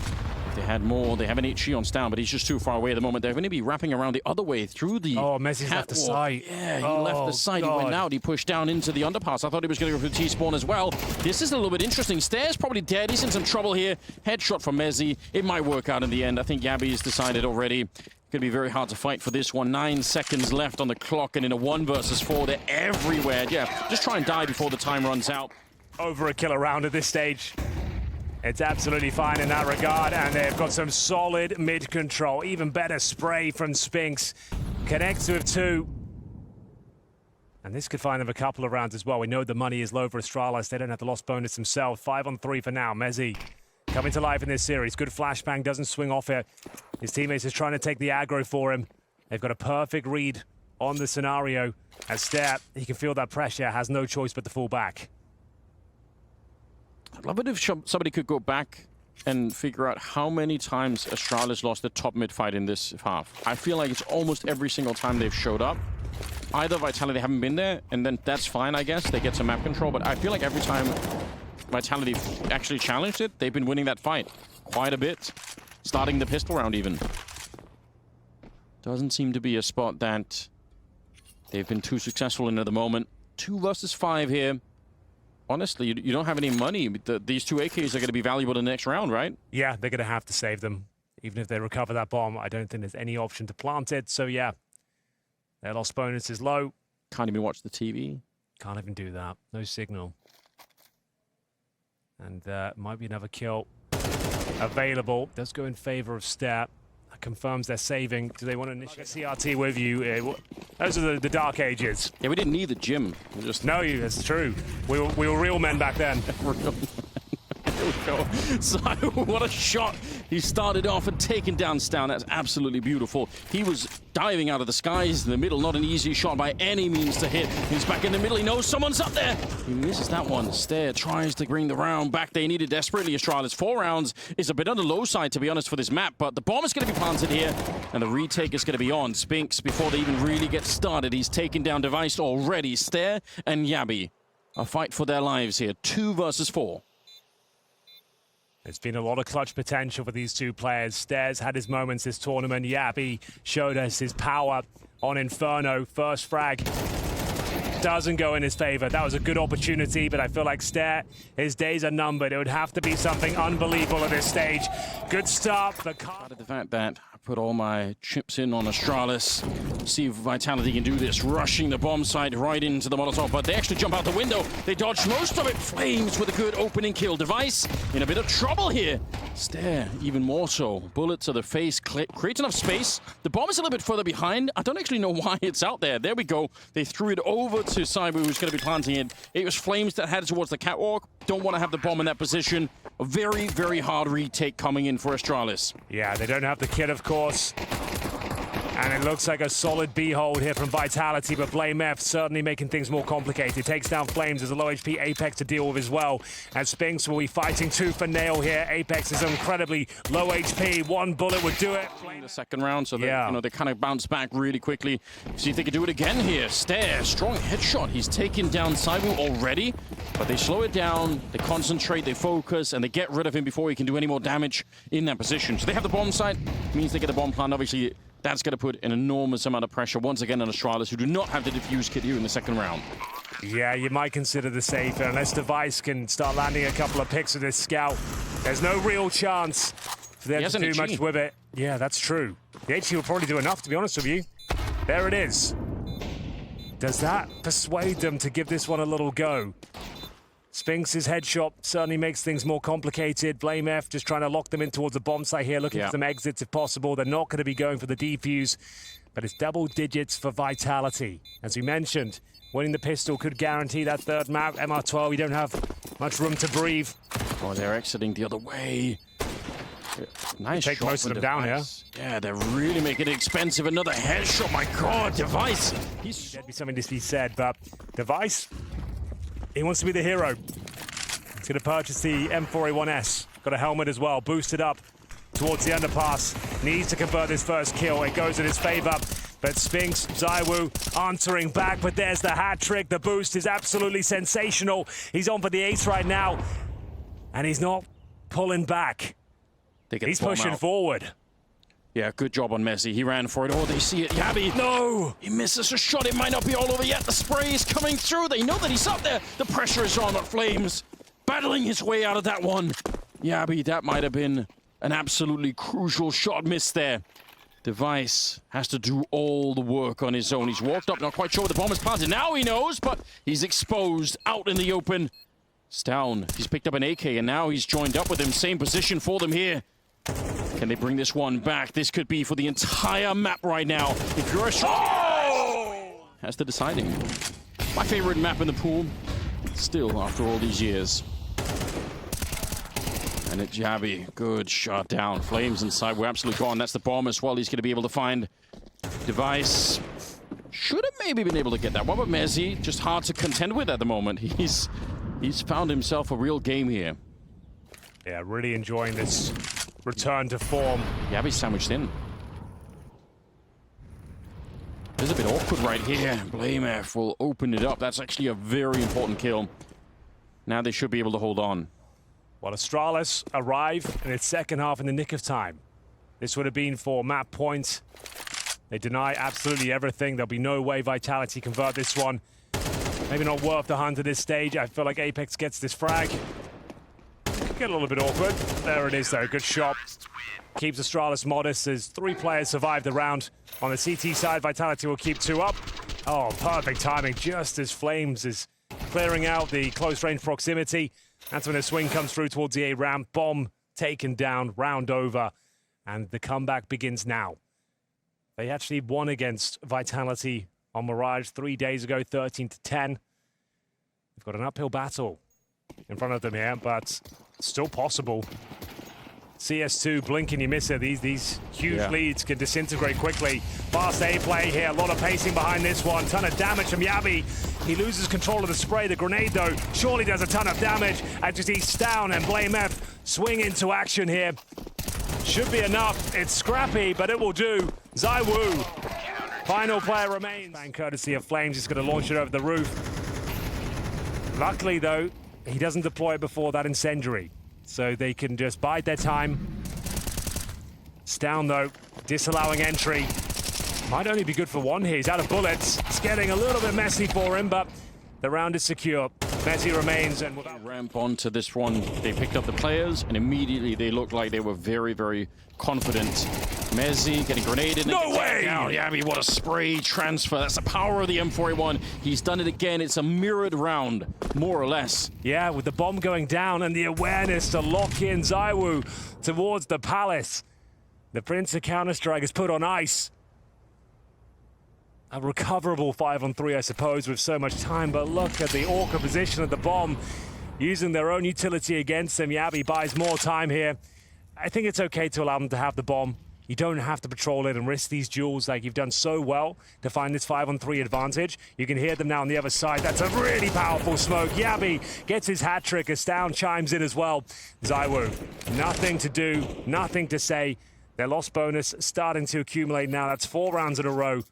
If they had more, they have an HE on Stan, but he's just too far away at the moment. They're going to be wrapping around the other way through the Oh, monesy's left the site. Yeah, he left the site. He went out. He pushed down into the underpass. I thought he was going to go for the T-spawn as well. This is a little bit interesting. Stairs probably dead. He's in some trouble here. Headshot from monesy. It might work out in the end. I think Yabi's decided already. Going to be very hard to fight for this one. 9 seconds left on the clock, and in a 1 versus 4, they're everywhere. Yeah, just try and die before the time runs out. Over a killer round at this stage. It's absolutely fine in that regard, and they've got some solid mid control. Even better spray from Spinks. Connects with 2. And this could find them a couple of rounds as well. We know the money is low for Astralis. They don't have the lost bonus themselves. 5 on 3 for now. monesy coming to life in this series. Good flashbang, doesn't swing off it. His teammates is trying to take the aggro for him. They've got a perfect read on the scenario. As Step, he can feel that pressure, has no choice but to fall back. I'd love it if somebody could go back and figure out how many times Astralis lost the top mid fight in this half. I feel like it's almost every single time they've showed up. Either Vitality haven't been there, and then that's fine, I guess. They get some map control, but I feel like every time Vitality actually challenged it, they've been winning that fight quite a bit. starting the pistol round even. Doesn't seem to be a spot that they've been too successful in at the moment. 2 versus 5 here. Honestly, you don't have any money. These 2 AKs are going to be valuable in the next round, right? Yeah, they're going to have to save them. Even if they recover that bomb, I don't think there's any option to plant it. So yeah, their loss bonus is low. Can't even watch the TV. Can't even do that. No signal. And might be another kill available. Does go in favor of Stare. That confirms they're saving. Do they want to initiate CRT with you? Those are the dark ages. Yeah, we didn't need the gym. No, that's true. We were real men back then. There we go. So, what a shot. He started off and taken down Stan. That's absolutely beautiful. He was diving out of the skies in the middle. Not an easy shot by any means to hit. He's back in the middle. He knows someone's up there. He misses that one. Stare tries to bring the round back. They need it desperately. Astralis 4 rounds is a bit on the low side, to be honest, for this map. But the bomb is going to be planted here. And the retake is going to be on. Spinks, before they even really get started, he's taken down Device already. Stare and Yabi. A fight for their lives here. 2 versus 4. There's been a lot of clutch potential for these 2 players. Stare's had his moments this tournament. Yabi showed us his power on Inferno. First frag doesn't go in his favor. That was a good opportunity, but I feel like Stare, his days are numbered. It would have to be something unbelievable at this stage. Good start, but the fact that I put all my chips in on Astralis. See if Vitality can do this. Rushing the bomb site right into the Molotov, but they actually jump out the window. They dodge most of it. Flames with a good opening kill. Device in a bit of trouble here. Stare even more so. Bullet to the face. Create enough space. The bomb is a little bit further behind. I don't actually know why it's out there. There we go. They threw it over to Zywoo, who's going to be planting it. It was Flames that headed towards the catwalk. Don't want to have the bomb in that position. A very, very hard retake coming in for Astralis. Yeah, they don't have the kit, of course. And it looks like a solid B-hold here from Vitality, but blamF certainly making things more complicated. Takes down Flames. There's a low HP Apex to deal with as well. And Spinks will be fighting tooth for nail here. Apex is incredibly low HP. 1 bullet would do it. In the second round, so they kind of bounce back really quickly. See if they can do it again here. Stare, strong headshot. He's taken down Zywoo already, but they slow it down, they concentrate, they focus, and they get rid of him before he can do any more damage in that position. So they have the bomb site, means they get the bomb plant. Obviously, that's going to put an enormous amount of pressure once again on Astralis, who do not have the defuse kit here in the second round. Yeah, you might consider the safer. Unless Device can start landing a couple of picks with this scout, there's no real chance for them to do much with it. Yeah, that's true. The HE will probably do enough, to be honest with you. There it is. Does that persuade them to give this one a little go? Spinks' headshot certainly makes things more complicated. blamF just trying to lock them in towards the bomb site here, looking for some exits if possible. They're not going to be going for the defuse, but it's double digits for Vitality. As we mentioned, winning the pistol could guarantee that third map. MR12, we don't have much room to breathe. Oh, they're exiting the other way. Nice Take shot most of them down here. Yeah, they're really making it expensive. Another headshot, my God, Device. There'd be something to be said, but Device, he wants to be the hero. He's going to purchase the M4A1S. Got a helmet as well, boosted up towards the underpass. Needs to convert this first kill. It goes in his favor. But Spinks, Zywoo answering back, but there's the hat trick. The boost is absolutely sensational. He's on for the ace right now, and he's not pulling back. He's pushing forward. Yeah, good job on Messi. He ran for it. Oh, they see it. Yabi. No! He misses a shot. It might not be all over yet. The spray is coming through. They know that he's up there. The pressure is on, but Flames battling his way out of that one. Yabi, that might have been an absolutely crucial shot missed there. Device has to do all the work on his own. He's walked up, not quite sure where the bomb is planted. Now he knows, but he's exposed out in the open. It's down. He's picked up an AK, and now he's joined up with him. Same position for them here. Can they bring this one back? This could be for the entire map right now. If you're a that's the deciding. My favorite map in the pool, still after all these years. And it's Yabi. Good shot down. Flames inside. We're absolutely gone. That's the bomb as well. He's going to be able to find Device. Should have maybe been able to get that. What about Messi? Just hard to contend with at the moment. He's found himself a real game here. Yeah, really enjoying this return to form. Yabi's sandwiched in. It's a bit awkward right here. blamF will open it up. That's actually a very important kill. Now they should be able to hold on. Well, Astralis arrive in its second half in the nick of time. This would have been for map point. They deny absolutely everything. There'll be no way Vitality convert this one. Maybe not worth the hunt at this stage. I feel like Apex gets this frag. Get a little bit awkward. There it is, though. Good shot. Keeps Astralis modest as 3 players survive the round. On the CT side, Vitality will keep 2 up. Oh, perfect timing, just as Flames is clearing out the close-range proximity. That's when a swing comes through towards the A ramp. Bomb taken down, round over, and the comeback begins now. They actually won against Vitality on Mirage 3 days ago, 13-10. They've got an uphill battle in front of them here, but still possible. CS2, blink and you miss it. These huge leads can disintegrate quickly. Fast A play here, a lot of pacing behind this one. Ton of damage from Yabi. He loses control of the spray. The grenade, though, surely does a ton of damage. As you see Stown and blamef swing into action here. Should be enough. It's scrappy, but it will do. Zywoo, final player remains. And courtesy of Flames, he's going to launch it over the roof. Luckily, though, he doesn't deploy it before that incendiary, so they can just bide their time. Stown, though, disallowing entry. Might only be good for 1 here. He's out of bullets. It's getting a little bit messy for him, but the round is secure. Messi remains, and without ramp onto this one, they picked up the players, and immediately they looked like they were very, very confident. Messi getting grenaded. No way! Yabi, what a spray transfer. That's the power of the M41. He's done it again. It's a mirrored round, more or less. Yeah, with the bomb going down and the awareness to lock in Zywoo towards the palace. The Prince of Counter-Strike is put on ice. A recoverable 5-on-3, I suppose, with so much time, but look at the awkward position of the bomb. Using their own utility against him, Yabi buys more time here. I think it's okay to allow them to have the bomb. You don't have to patrol it and risk these duels like you've done so well to find this 5-on-3 advantage. You can hear them now on the other side. That's a really powerful smoke. Yabi gets his hat trick as Stown chimes in as well. Zywoo, nothing to do, nothing to say. Their loss bonus starting to accumulate now. That's 4 rounds in a row.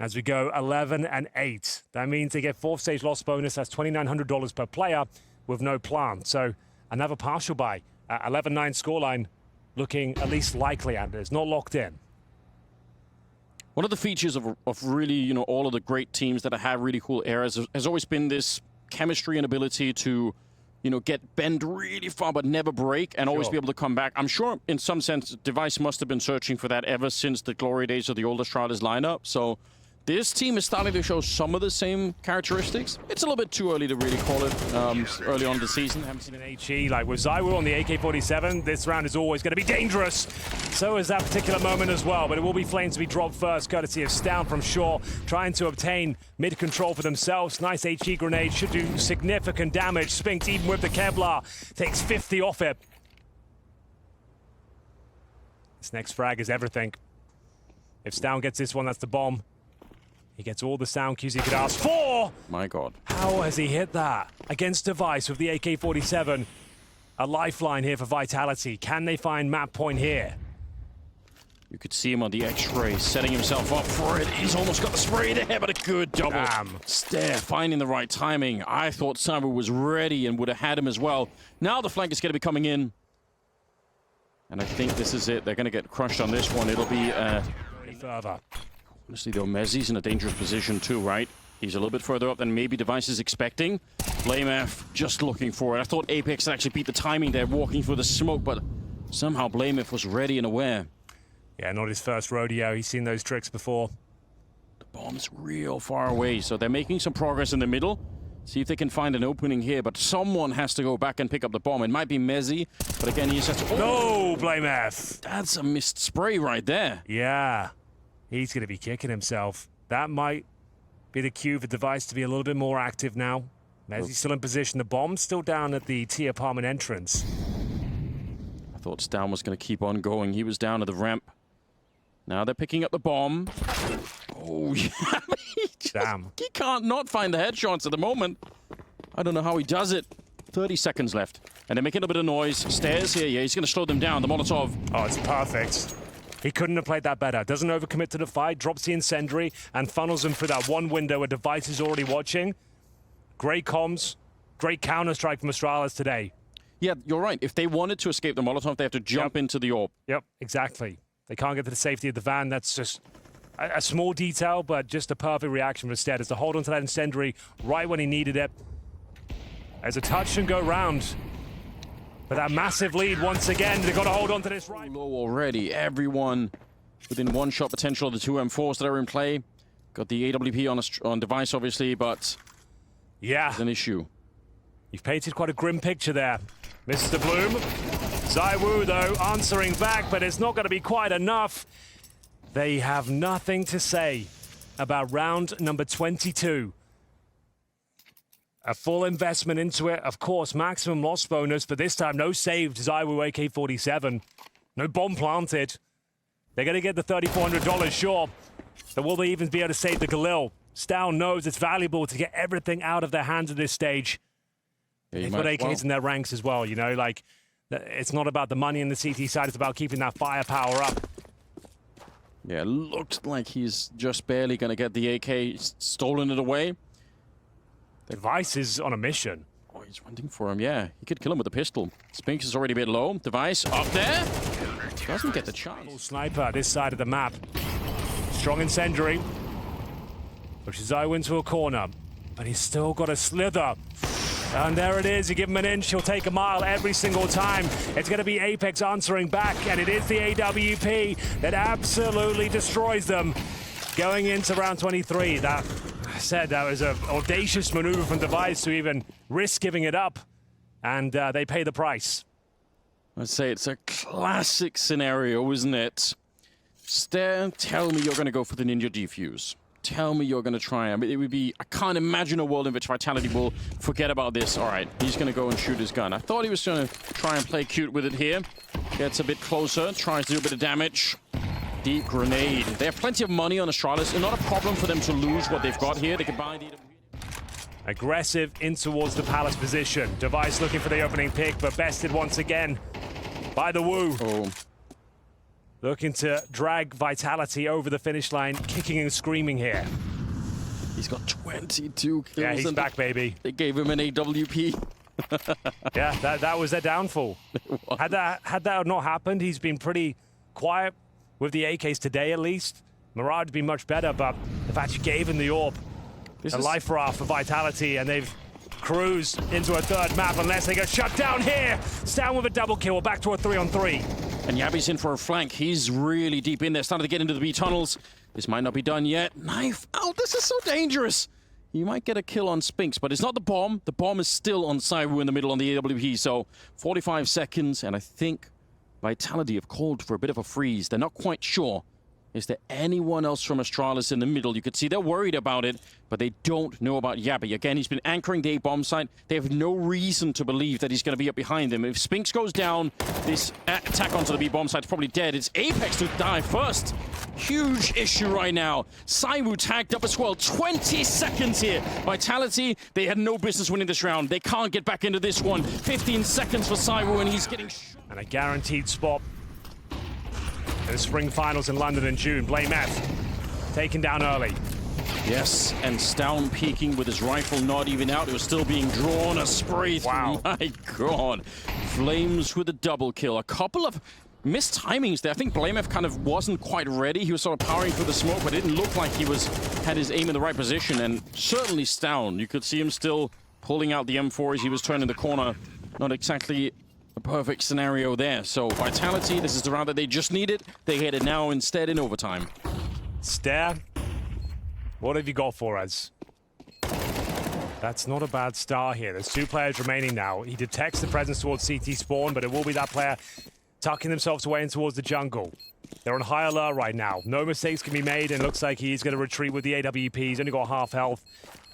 As we go 11-8. That means they get 4th stage loss bonus. That's $2,900 per player with no plant. So another partial buy. 11-9 scoreline looking at least likely, and it's not locked in. One of the features of really, you know, all of the great teams that have really cool eras has always been this chemistry and ability to, you know, get bend really far but never break and always be able to come back. I'm sure in some sense Device must have been searching for that ever since the glory days of the old Astralis lineup. So this team is starting to show some of the same characteristics. It's a little bit too early to really call it early on in the season. Haven't seen an HE like with Zywoo on the AK-47. This round is always going to be dangerous. So is that particular moment as well. But it will be Flames to be dropped first, courtesy of Stown from shore, trying to obtain mid-control for themselves. Nice HE grenade, should do significant damage. Spinks, even with the Kevlar, takes 50 off it. This next frag is everything. If Stown gets this one, that's the bomb. He gets all the sound cues he could ask for. My God. How has he hit that? Against Device with the AK-47. A lifeline here for Vitality. Can they find map point here? You could see him on the X-ray, setting himself up for it. He's almost got the spray there, but a good double stare, finding the right timing. I thought Zywoo was ready and would have had him as well. Now the flank is going to be coming in. And I think this is it. They're going to get crushed on this one. It'll be further. Honestly, though, Mezzi's in a dangerous position too, right? He's a little bit further up than maybe Device is expecting. blamef just looking for it. I thought Apex actually beat the timing there, walking through the smoke, but somehow blamef was ready and aware. Yeah, not his first rodeo. He's seen those tricks before. The bomb's real far away, so they're making some progress in the middle. See if they can find an opening here, but someone has to go back and pick up the bomb. It might be Mezzy, but again, he just has to... Oh! No, blamef! That's a missed spray right there. Yeah. He's going to be kicking himself. That might be the cue for Device to be a little bit more active now. Mezzy's still in position. The bomb's still down at the T apartment entrance. I thought Stown was going to keep on going. He was down at the ramp. Now they're picking up the bomb. Oh, yeah. Damn. He can't not find the headshots at the moment. I don't know how he does it. 30 seconds left. And they're making a bit of noise. Stairs here. Yeah, he's going to slow them down. The Molotov. Oh, it's perfect. He couldn't have played that better. Doesn't overcommit to the fight, drops the incendiary, and funnels him through that one window where Device is already watching. Great comms, great counter-strike from Astralis today. Yeah, you're right. If they wanted to escape the Molotov, they have to jump into the orb. Yep, exactly. They can't get to the safety of the van. That's just a small detail, but just a perfect reaction from Stead is to hold on to that incendiary right when he needed it. There's a touch and go round. But that massive lead once again, they've got to hold on to this right. Low already. Everyone within one shot potential of the two M4s that are in play. Got the AWP on device, obviously, but yeah, it's an issue. You've painted quite a grim picture there, Mr. Bloom. Zywoo, though, answering back, but it's not going to be quite enough. They have nothing to say about round number 22. A full investment into it, of course, maximum loss bonus, but this time no saved Zywoo AK-47. No bomb planted. They're going to get the $3,400, sure. But will they even be able to save the Galil? Stow knows it's valuable to get everything out of their hands at this stage. Yeah, they've got AKs in their ranks as well, you know, like, it's not about the money in the CT side, it's about keeping that firepower up. Yeah, looked like he's just barely going to get the AK, stolen it away. Device is on a mission. Oh, he's hunting for him, yeah. He could kill him with a pistol. Spinks is already a bit low. Device up there. Doesn't get the chance. Full sniper this side of the map. Strong incendiary. Pushes Zywoo into a corner, but he's still got a slither. And there it is, you give him an inch, he'll take a mile every single time. It's going to be Apex answering back, and it is the AWP that absolutely destroys them. Going into round 23, that was an audacious maneuver from Device to even risk giving it up, and they pay the price. I'd say it's a classic scenario, isn't it? Stare, tell me you're going to go for the Ninja Defuse. Tell me you're going to try. I mean, it would be... I can't imagine a world in which Vitality will forget about this. All right, he's going to go and shoot his gun. I thought he was going to try and play cute with it here. Gets a bit closer, tries to do a bit of damage. Deep grenade. They have plenty of money on Astralis. It's not a problem for them to lose what they've got here. They can buy the... Aggressive in towards the Palace position. Device looking for the opening pick, but bested once again by the Woo. Oh. Looking to drag Vitality over the finish line, kicking and screaming here. He's got 22 kills. Yeah, he's back, baby. They gave him an AWP. Yeah, that was their downfall. Had that not happened, he's been pretty quiet with the AKs today, at least. Mirage would be much better, but the fact you gave him the AWP, a life raft for Vitality, and they've cruised into a third map unless they get shut down here. Down with a double kill, back to a 3-on-3. And Yabi's in for a flank. He's really deep in there, starting to get into the B tunnels. This might not be done yet. Knife out. This is so dangerous. You might get a kill on Spinks, but it's not the bomb. The bomb is still on Zywoo in the middle on the AWP. So 45 seconds, and I think Vitality have called for a bit of a freeze. They're not quite sure. Is there anyone else from Astralis in the middle? You could see they're worried about it, but they don't know about Yabi. Again, he's been anchoring the A-bomb site. They have no reason to believe that he's going to be up behind them. If Spinks goes down, this attack onto the B-bomb site is probably dead. It's Apex to die first. Huge issue right now. Zywoo tagged up as well. 20 seconds here. Vitality, they had no business winning this round. They can't get back into this one. 15 seconds for Zywoo, and he's getting... And a guaranteed spot in the spring finals in London in June. blamf taken down early. Yes, and Stown peeking with his rifle not even out. It was still being drawn. A spray through. Wow. My God. Flames with a double kill. A couple of missed timings there. I think blamf kind of wasn't quite ready. He was sort of powering through the smoke, but it didn't look like he had his aim in the right position. And certainly Stown, you could see him still pulling out the M4 as he was turning the corner. Not exactly a perfect scenario there. So Vitality, this is the round that they just needed. They hit it now instead in overtime. Stare, what have you got for us? That's not a bad start here. There's 2 players remaining now. He detects the presence towards CT spawn, but it will be that player tucking themselves away in towards the jungle. They're on high alert right now. No mistakes can be made, and it looks like he's going to retreat with the AWP. He's only got half health.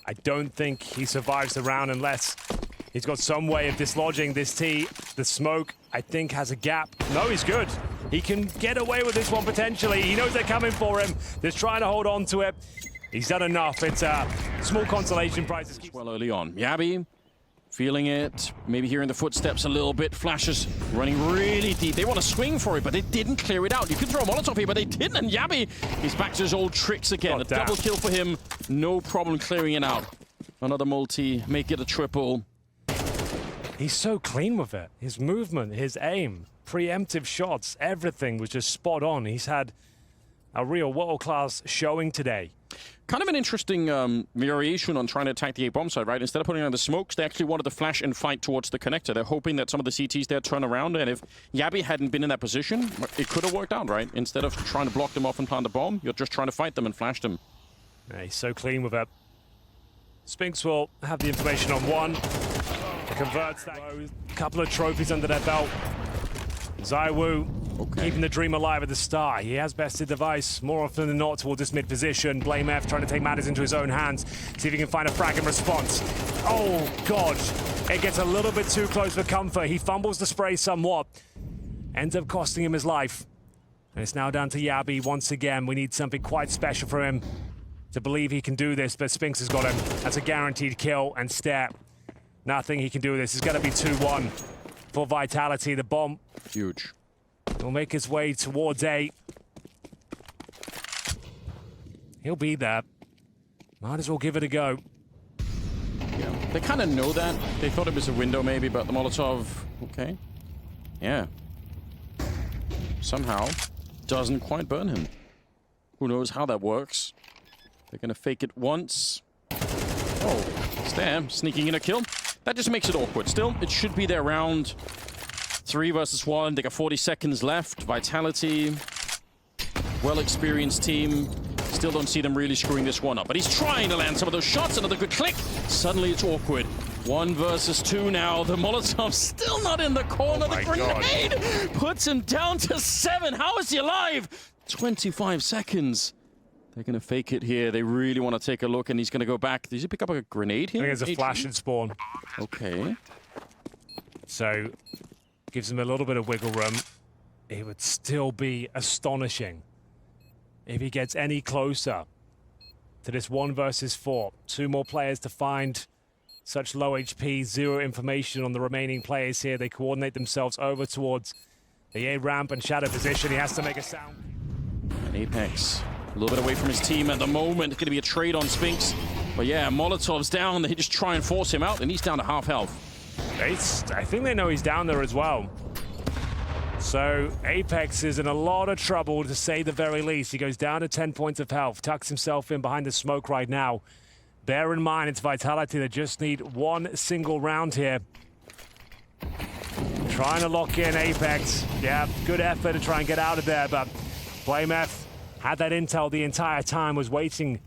I don't think he survives the round unless he's got some way of dislodging this T. The smoke, I think, has a gap. No, he's good. He can get away with this one potentially. He knows they're coming for him. They're trying to hold on to it. He's done enough. It's a small consolation prize. Well, early on. Yabi feeling it. Maybe hearing the footsteps a little bit. Flashes running really deep. They want to swing for it, but they didn't clear it out. You could throw a Molotov here, but they didn't. And Yabi is back to his old tricks again. A double kill for him. No problem clearing it out. Another multi. Make it a triple. he's so clean with it. His movement, his aim, preemptive shots, everything was just spot on. He's had a real world-class showing today. Kind of an interesting variation on trying to attack the A-bomb side, right? Instead of putting on the smokes, they actually wanted to flash and fight towards the connector. They're hoping that some of the CTs there turn around, and if Yabi hadn't been in that position, it could have worked out, right? Instead of trying to block them off and plant the bomb, you're just trying to fight them and flash them. Yeah, he's so clean with it. Spinks will have the information on one. Converts that. A couple of trophies under their belt. Zywoo keeping the dream alive at the start. He has bested device more often than not towards this mid position. blamef trying to take matters into his own hands. See if he can find a frag in response. Oh, God. It gets a little bit too close for comfort. He fumbles the spray somewhat. Ends up costing him his life. And it's now down to Yabi once again. We need something quite special for him to believe he can do this, but Spinks has got him. That's a guaranteed kill and step. Nothing he can do with this. It's going to be 2-1 for Vitality. The bomb huge. Will make his way towards A. He'll be there. Might as well give it a go. Yeah, they kind of know that. They thought it was a window maybe, but the Molotov, okay. Yeah. Somehow doesn't quite burn him. Who knows how that works. They're going to fake it once. Oh, it's there, sneaking in a kill. That just makes it awkward. Still, it should be their round. 3 versus 1. They got 40 seconds left. Vitality, well-experienced team. Still don't see them really screwing this one up. But he's trying to land some of those shots. Another good click. Suddenly it's awkward. 1 versus 2 now. The Molotov still not in the corner. The grenade puts him down to 7. How is he alive? 25 seconds. They're going to fake it here. They really want to take a look, and he's going to go back. Did he pick up a grenade here? I think it's a flash and spawn. Okay. So, gives him a little bit of wiggle room. It would still be astonishing if he gets any closer to this 1 versus 4. 2 more players to find. Such low HP, 0 information on the remaining players here. They coordinate themselves over towards the A ramp and shadow position. He has to make a sound. And Apex, a little bit away from his team at the moment. It's going to be a trade on Spinks. But yeah, Molotov's down. They just try and force him out, and he's down to half health. I think they know he's down there as well. So Apex is in a lot of trouble, to say the very least. He goes down to 10 points of health, tucks himself in behind the smoke right now. Bear in mind, it's Vitality that just need 1 single round here. Trying to lock in Apex. Yeah, good effort to try and get out of there, but blamef had that intel the entire time, was waiting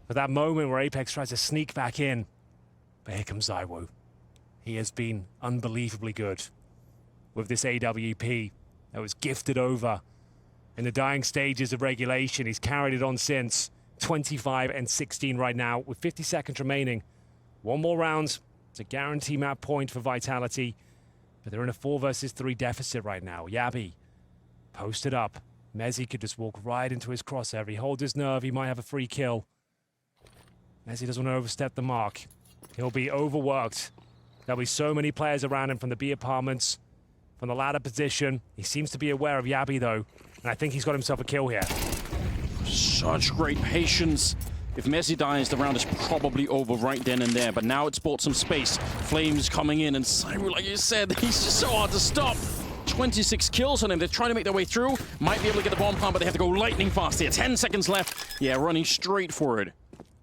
for that moment where Apex tries to sneak back in. But here comes Zywoo. He has been unbelievably good with this AWP that was gifted over in the dying stages of regulation. He's carried it on since. 25 and 16 right now with 50 seconds remaining. 1 more round. It's a guarantee map point for Vitality, but they're in a 4 versus 3 deficit right now. Yabi posted up. monesy could just walk right into his crosshair. If he holds his nerve, he might have a free kill. monesy doesn't want to overstep the mark. He'll be overworked. There'll be so many players around him from the B apartments, from the ladder position. He seems to be aware of Yabi, though, and I think he's got himself a kill here. Such great patience. If monesy dies, the round is probably over right then and there, but now it's bought some space. Flames coming in, and Zywoo, like you said, he's just so hard to stop. 26 kills on him. They're trying to make their way through. Might be able to get the bomb plant, but they have to go lightning fast here. 10 seconds left. Yeah, running straight for it.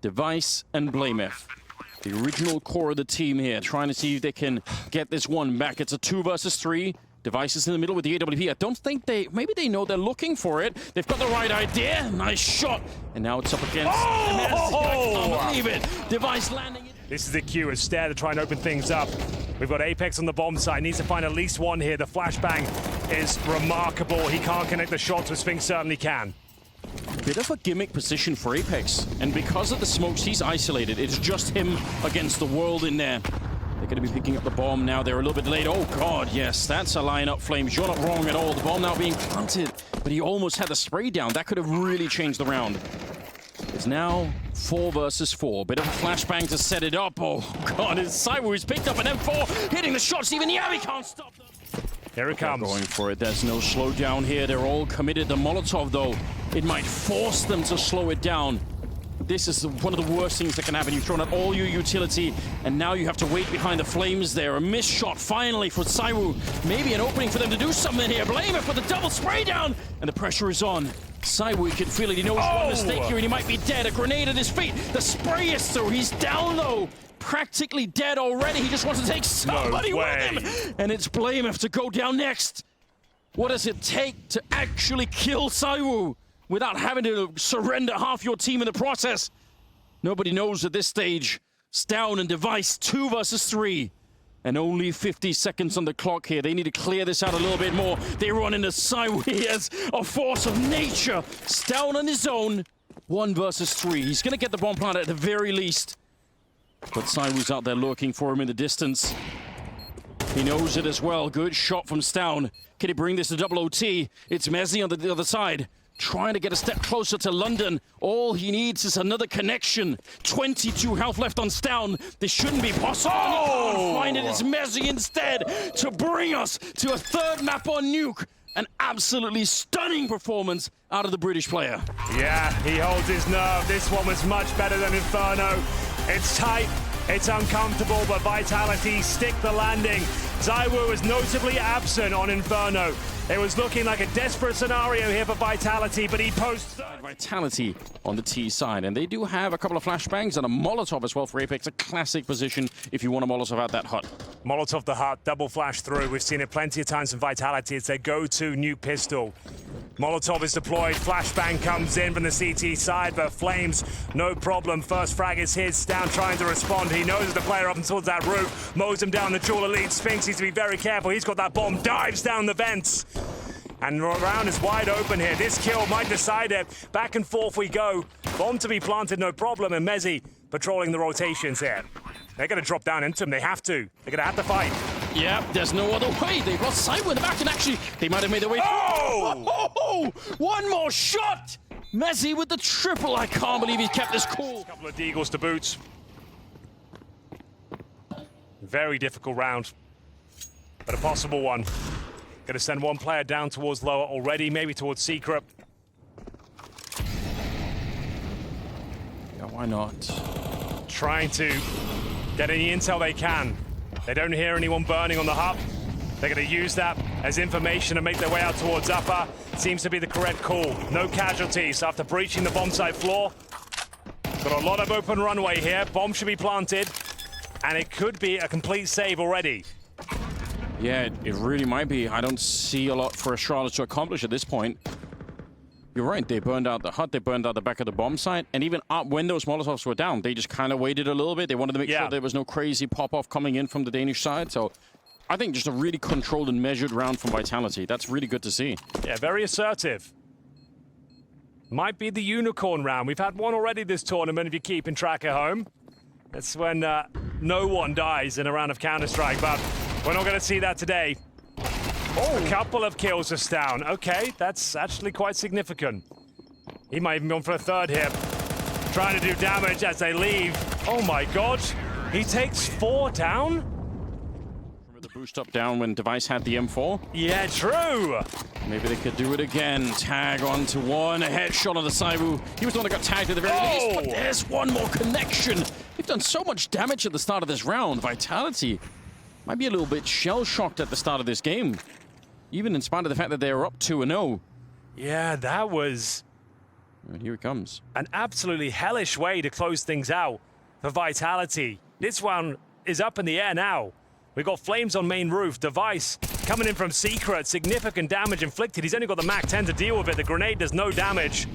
Device and blamef, the original core of the team here, trying to see if they can get this one back. It's a 2 versus 3. Devices in the middle with the AWP. I don't think maybe they know they're looking for it. They've got the right idea. Nice shot. And now it's up against monesy. I can't believe it. Device landing it. This is the cue as Stair to try and open things up. We've got Apex on the bomb side. Needs to find at least 1 here. The flashbang is remarkable. He can't connect the shots, but Spinks certainly can. Bit of a gimmick position for Apex. And because of the smokes, he's isolated. It's just him against the world in there. They're going to be picking up the bomb now. They're a little bit late. Oh, God, yes. That's a line-up, Flames. You're not wrong at all. The bomb now being planted. But he almost had the spray down. That could have really changed the round. It's now 4 versus 4. Bit of a flashbang to set it up. Oh, God. It's Zywoo who's picked up an M4. Hitting the shots. Even Yabi can't stop them. Here it comes. They're going for it. There's no slowdown here. They're all committed. The Molotov, though, it might force them to slow it down. this is one of the worst things that can happen. You've thrown out all your utility, and now you have to wait behind the flames there. A missed shot finally for Zywoo. Maybe an opening for them to do something here. Blame it for the double spray down, and the pressure is on. Zywoo can feel it. He knows one mistake here, and he might be dead. A grenade at his feet. The spray is through. He's down, though. Practically dead already. He just wants to take somebody with him. And it's Blamef to go down next. What does it take to actually kill Zywoo without having to surrender half your team in the process? Nobody knows at this stage. Stavn and Device, 2 versus 3. And only 50 seconds on the clock here. They need to clear this out a little bit more. They run into Zywoo as a force of nature. Stavn on his own, 1 versus 3. He's going to get the bomb plant at the very least. But Zywoo's out there lurking for him in the distance. He knows it as well. Good shot from Stavn. Can he bring this to double OT? It's monesy on the other side, trying to get a step closer to London. All he needs is another connection. 22 health left on Stavn. This shouldn't be possible. Oh! He can't find it. It's monesy instead to bring us to a third map on Nuke. An absolutely stunning performance out of the British player. Yeah, he holds his nerve. This one was much better than Inferno. It's tight, it's uncomfortable, but Vitality stick the landing. Zywoo was notably absent on Inferno. It was looking like a desperate scenario here for Vitality, but he posts... Vitality on the T side, and they do have a couple of flashbangs and a Molotov as well for Apex. A classic position if you want to Molotov out that hut. Molotov the hut, double flash through. We've seen it plenty of times from Vitality. It's their go-to new pistol. Molotov is deployed, flashbang comes in from the CT side, but Flames, no problem. First frag is his, Stavn trying to respond. He knows the player up and towards that roof, mows him down the Jewel Elite. Sphinx needs to be very careful. He's got that bomb, dives down the vents. And the round is wide open here. This kill might decide it. Back and forth we go. Bomb to be planted, no problem. And monesy patrolling the rotations here. They're going to drop down into him. They have to. They're going to have to fight. Yeah, there's no other way. They've lost Zywoo in the back, and actually, they might have made their way. Oh! One more shot! monesy with the triple. I can't believe he kept this cool. A couple of deagles to boots. Very difficult round, but a possible one. Going to send one player down towards lower already, maybe towards secret. Yeah, why not? Trying to get any intel they can. They don't hear anyone burning on the hub. They're going to use that as information and make their way out towards upper. Seems to be the correct call. No casualties after breaching the bomb site floor. Got a lot of open runway here. Bomb should be planted. And it could be a complete save already. Yeah, it really might be. I don't see a lot for Astralis to accomplish at this point. You're right, they burned out the hut, they burned out the back of the bomb site, and even up when those Molotovs were down, they just kind of waited a little bit. They wanted to make sure there was no crazy pop-off coming in from the Danish side, so I think just a really controlled and measured round from Vitality. That's really good to see. Yeah, very assertive. Might be the unicorn round. We've had one already this tournament, if you're keeping track at home. That's when no one dies in a round of Counter-Strike, but we're not going to see that today. Oh, a couple of kills are down. Okay, that's actually quite significant. He might even go for a third here. Trying to do damage as they leave. Oh my god, he takes 4 down? Remember the boost up down when Device had the M4? Yeah, true. Maybe they could do it again. Tag onto one, a headshot on the Zywoo. He was the one that got tagged at the very least, but there's one more connection. They've done so much damage at the start of this round. Vitality might be a little bit shell-shocked at the start of this game, even in spite of the fact that they're up 2-0. Yeah, that was... And here it comes. An absolutely hellish way to close things out for Vitality. This one is up in the air now. We've got Flames on main roof. Device coming in from secret. Significant damage inflicted. He's only got the MAC-10 to deal with it. The grenade does no damage.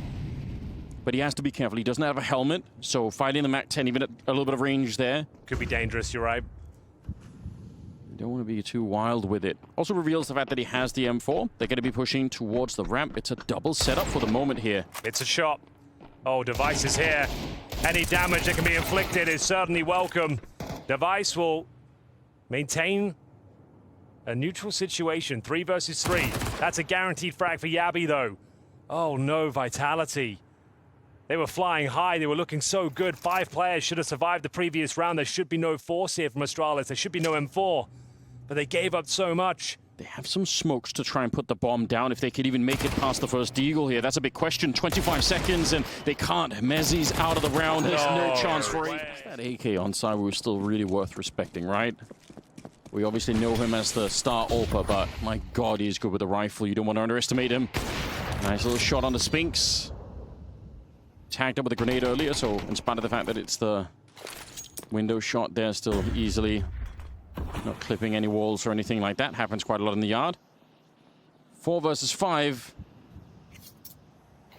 But he has to be careful. He doesn't have a helmet, so fighting the MAC-10, even at a little bit of range there. Could be dangerous, you're right. You don't want to be too wild with it. Also reveals the fact that he has the M4. They're going to be pushing towards the ramp. It's a double setup for the moment here. It's a shot. Oh, Device is here. Any damage that can be inflicted is certainly welcome. Device will maintain a neutral situation. 3 versus 3. That's a guaranteed frag for Yabi, though. Oh, no, Vitality. They were flying high. They were looking so good. 5 players should have survived the previous round. There should be no force here from Astralis. There should be no M4. But they gave up so much. They have some smokes to try and put the bomb down if they could even make it past the first deagle here. That's a big question. 25 seconds and they can't. Mezzy's out of the round. There's no chance for it. That AK on Zywoo is still really worth respecting, right? We obviously know him as the star AWPer, but my god, he's good with the rifle. You don't want to underestimate him. Nice little shot on the Sphinx. Tagged up with a grenade earlier, so in spite of the fact that it's the window shot there, still easily not clipping any walls or anything like that. Happens quite a lot in the yard. 4 versus 5.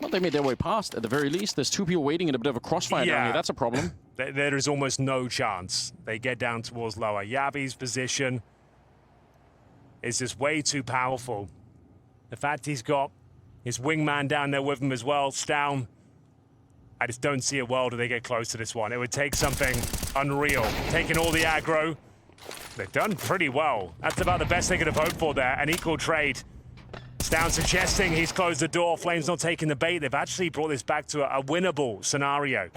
Well, they made their way past at the very least. There's 2 people waiting in a bit of a crossfire down here. That's a problem. There is almost no chance they get down towards lower. Yabi's position is just way too powerful. The fact he's got his wingman down there with him as well, Stown. I just don't see a world where they get close to this one. It would take something unreal. Taking all the aggro. They've done pretty well. That's about the best they could have hoped for there. An equal trade. Stown suggesting he's closed the door. Flames not taking the bait. They've actually brought this back to a winnable scenario.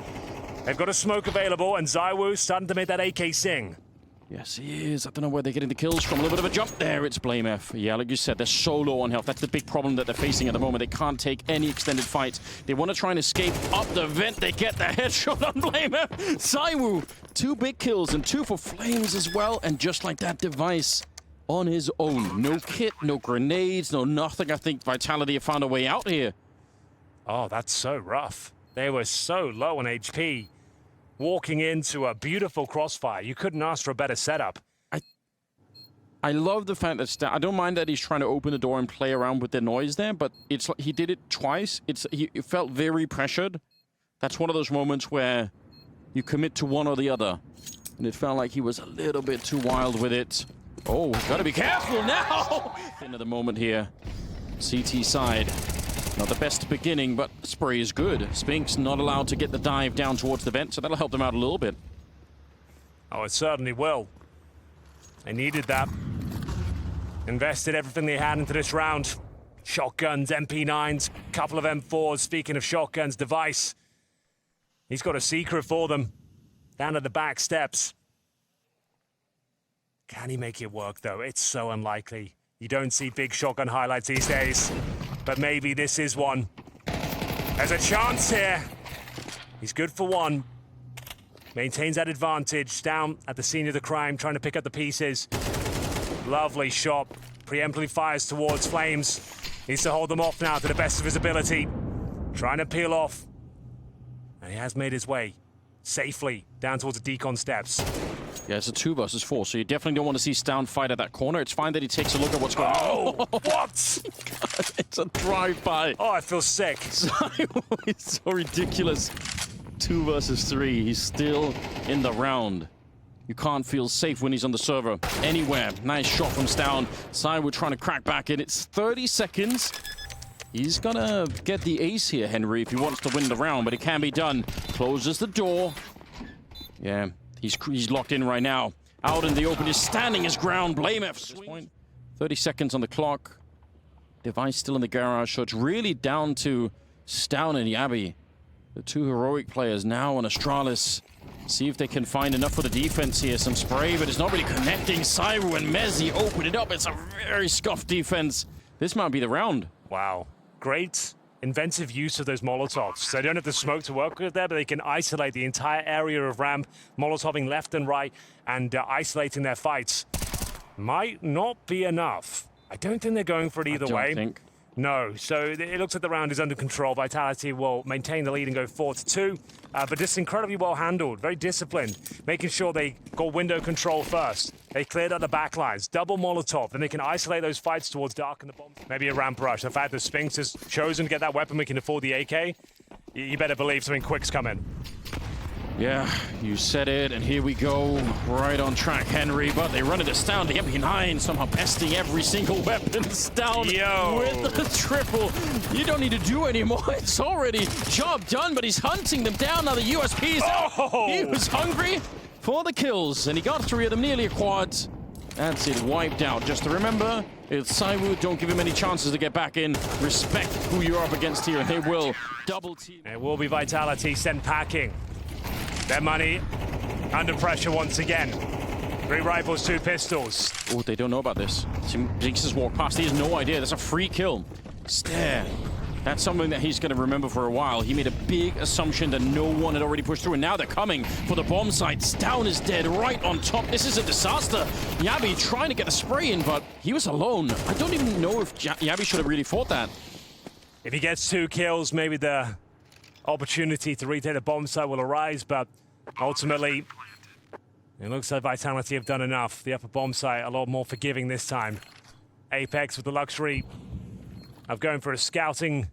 They've got a smoke available, and Zywoo starting to make that AK sing. Yes, he is. I don't know where they're getting the kills from. A little bit of a jump there. It's blameF. Yeah, like you said, they're so low on health. That's the big problem that they're facing at the moment. They can't take any extended fights. They want to try and escape up the vent. They get the headshot on blameF. Zywoo, 2 big kills and 2 for Flames as well. And just like that, Device on his own. No kit, no grenades, no nothing. I think Vitality have found a way out here. Oh, that's so rough. They were so low on HP. Walking into a beautiful crossfire. You couldn't ask for a better setup. I love the fact that I don't mind that he's trying to open the door and play around with the noise there, but it's he did it twice. It felt very pressured. That's one of those moments where you commit to one or the other, and it felt like he was a little bit too wild with it. Oh, gotta be careful now! Into the moment here, CT side. Not the best beginning, but spray is good. Sphinx not allowed to get the dive down towards the vent, so that'll help them out a little bit. Oh, it certainly will. They needed that. Invested everything they had into this round. Shotguns, MP9s, couple of M4s. Speaking of shotguns, Device. He's got a secret for them. Down at the back steps. Can he make it work, though? It's so unlikely. You don't see big shotgun highlights these days. But maybe this is one. There's a chance here. He's good for 1. Maintains that advantage. Down at the scene of the crime, trying to pick up the pieces. Lovely shot. Preemptively fires towards Flames. Needs to hold them off now to the best of his ability. Trying to peel off. And he has made his way safely down towards the decon steps. Yeah, it's a 2 versus 4, so you definitely don't want to see Stown fight at that corner. It's fine that he takes a look at what's going on. Oh, what? God, it's a drive-by. Oh, I feel sick. It's so ridiculous. 2 versus 3. He's still in the round. You can't feel safe when he's on the server anywhere. Nice shot from Stown. Zywoo trying to crack back in. It's 30 seconds. He's gonna get the ace here, Henry, if he wants to win the round, but it can be done. Closes the door. Yeah. He's locked in right now. Out in the open, he's standing his ground. blameF. At this point, 30 seconds on the clock. Device still in the garage, so it's really down to Stown and Yabi. The 2 heroic players now on Astralis. See if they can find enough for the defense here. Some spray, but it's not really connecting. Zywoo and Mezzy open it up. It's a very scuffed defense. This might be the round. Wow. Great inventive use of those Molotovs. They don't have the smoke to work with there, but they can isolate the entire area of ramp, Molotoving left and right, and isolating their fights. Might not be enough. I don't think they're going for it either way. Think. No, so it looks like the round is under control. Vitality will maintain the lead and go 4-2, but just incredibly well handled, very disciplined, making sure they got window control first. They cleared out the backlines, double Molotov, then they can isolate those fights towards Dark and the bomb. Maybe a ramp rush. The fact that Sphinx has chosen to get that weapon, we can afford the AK. You better believe something quick's coming. Yeah, you said it, and here we go. Right on track, Henry, but they run it to down. The MP9 somehow pesting every single weapon. Down with the triple. You don't need to do anymore. It's already job done, but he's hunting them down. Now the USP's out. He was hungry for the kills, and he got 3 of them, nearly a quad. That's it, wiped out. Just to remember, it's Zywoo. Don't give him any chances to get back in. Respect who you're up against here, and they will double team. It will be Vitality sent packing. Their money under pressure once again. 3 rifles, 2 pistols. Oh, they don't know about this. Jinx has walked past. He has no idea. That's a free kill. Stare. That's something that he's going to remember for a while. He made a big assumption that no one had already pushed through, and now they're coming for the bomb site. Down is dead right on top. This is a disaster. Yabi trying to get a spray in, but he was alone. I don't even know if Yabi should have really fought that. If he gets 2 kills, maybe the opportunity to retake the bomb site will arise, but ultimately, it looks like Vitality have done enough. The upper bomb site a lot more forgiving this time. Apex with the luxury of going for a scouting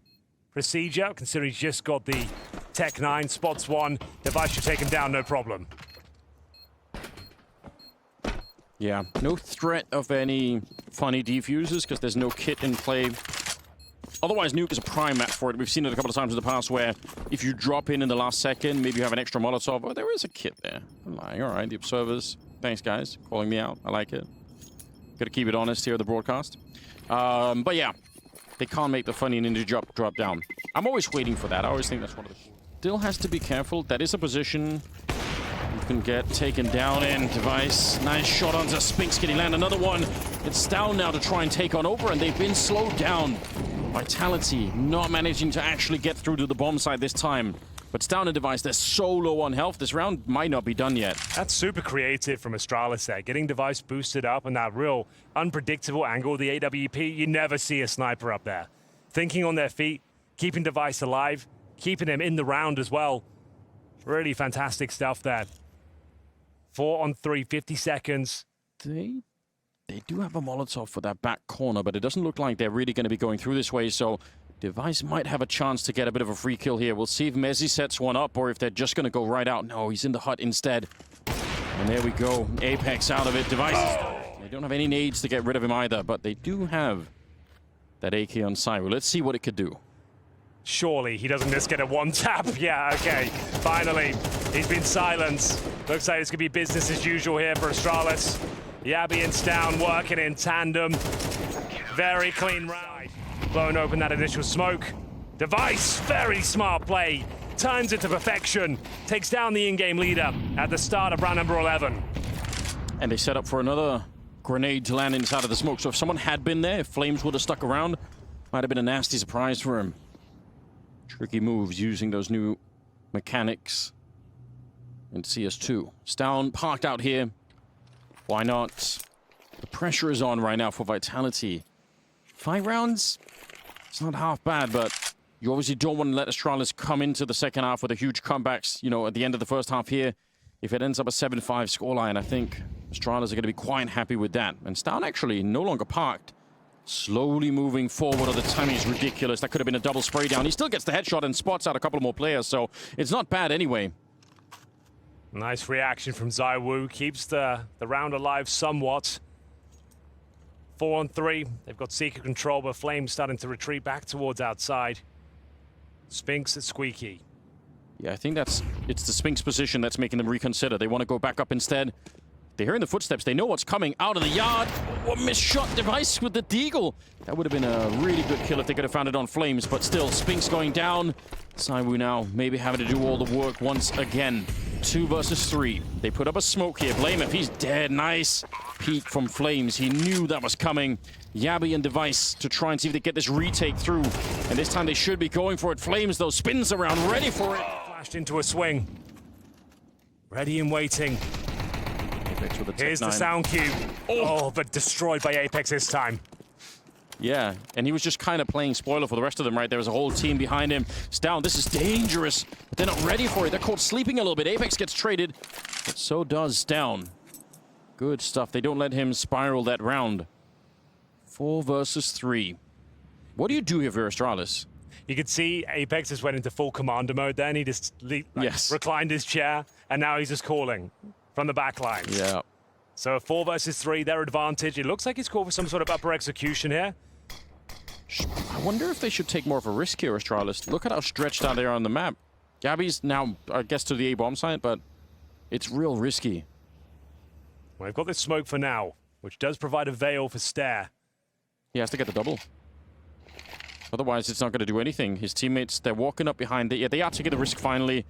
procedure, considering he's just got the Tech 9, spots 1. Device should take him down, no problem. Yeah, no threat of any funny defusers because there's no kit in play. Otherwise, Nuke is a prime map for it. We've seen it a couple of times in the past where if you drop in the last second, maybe you have an extra Molotov. Oh, there is a kit there. I'm lying. All right, the observers. Thanks, guys. Calling me out. I like it. Got to keep it honest here at the broadcast. But yeah, they can't make the funny ninja drop down. I'm always waiting for that. I always think that's one of the... Still has to be careful. That is a position you can get taken down in. Device. Nice shot onto Spinks. Can he land another one? It's down now to try and take on over, and they've been slowed down. Vitality not managing to actually get through to the bomb site this time. But it's down a Device. They're so low on health. This round might not be done yet. That's super creative from Astralis there. Getting Device boosted up and that real unpredictable angle, the AWP, you never see a sniper up there. Thinking on their feet, keeping Device alive, keeping him in the round as well. Really fantastic stuff there. 4 on 3, 50 seconds. They do have a Molotov for that back corner, but it doesn't look like they're really going to be going through this way, so Device might have a chance to get a bit of a free kill here. We'll see if monesy sets one up or if they're just going to go right out. No, he's in the hut instead. And there we go. Apex out of it. Device. They don't have any nades to get rid of him either, but they do have that AK on Zywoo. Let's see what it could do. Surely he doesn't just get a one-tap. Yeah, okay. Finally, he's been silenced. Looks like it's going to be business as usual here for Astralis. Yabi and Stown working in tandem. Very clean round. Blowing open that initial smoke. Device, very smart play. Times it to perfection. Takes down the in-game leader at the start of round number 11. And they set up for another grenade to land inside of the smoke. So if someone had been there, if Flames would have stuck around, might have been a nasty surprise for him. Tricky moves using those new mechanics in CS2. Stown parked out here. Why not? The pressure is on right now for Vitality. 5 rounds? It's not half bad, but you obviously don't want to let Astralis come into the second half with a huge comebacks, you know, at the end of the first half here. If it ends up a 7-5 scoreline, I think Astralis are going to be quite happy with that. And Stown actually no longer parked. Slowly moving forward. The timing is ridiculous. That could have been a double spray down. He still gets the headshot and spots out a couple more players, so it's not bad anyway. Nice reaction from Zywoo. Keeps the round alive somewhat. 4 on 3. They've got Seeker control, but Flames starting to retreat back towards outside. Spinks at Squeaky. Yeah, I think it's the Spinks position that's making them reconsider. They want to go back up instead. They're hearing the footsteps. They know what's coming out of the yard. What missed shot. Device with the deagle. That would have been a really good kill if they could have found it on Flames, but still, Spinks going down. Zywoo now maybe having to do all the work once again. 2 versus 3. They put up a smoke here. Blame if he's dead. Nice peek from Flames. He knew that was coming. Yabi and Device to try and see if they get this retake through. And this time they should be going for it. Flames, though, spins around, ready for it. Flashed into a swing. Ready and waiting. Apex with a Here's Tech 9. the sound cue. Oh, but destroyed by Apex this time. Yeah, and he was just kind of playing spoiler for the rest of them, right? There was a whole team behind him. It's down. This is dangerous, but they're not ready for it. They're caught sleeping a little bit. Apex gets traded, but so does Down. Good stuff. They don't let him spiral that round. 4 versus 3. What do you do here for Astralis? You could see Apex just went into full commander mode then. He just reclined his chair, and now he's just calling from the back line. Yeah. So 4 versus 3, their advantage. It looks like he's called for some sort of upper execution here. I wonder if they should take more of a risk here, Astralis. Look at how stretched out they are on the map. Gabby's now, I guess, to the A-bomb site, but it's real risky. Well, they've got this smoke for now, which does provide a veil for Stare. He has to get the double. Otherwise, it's not going to do anything. His teammates, they're walking up behind it. Yeah, they are taking the risk finally.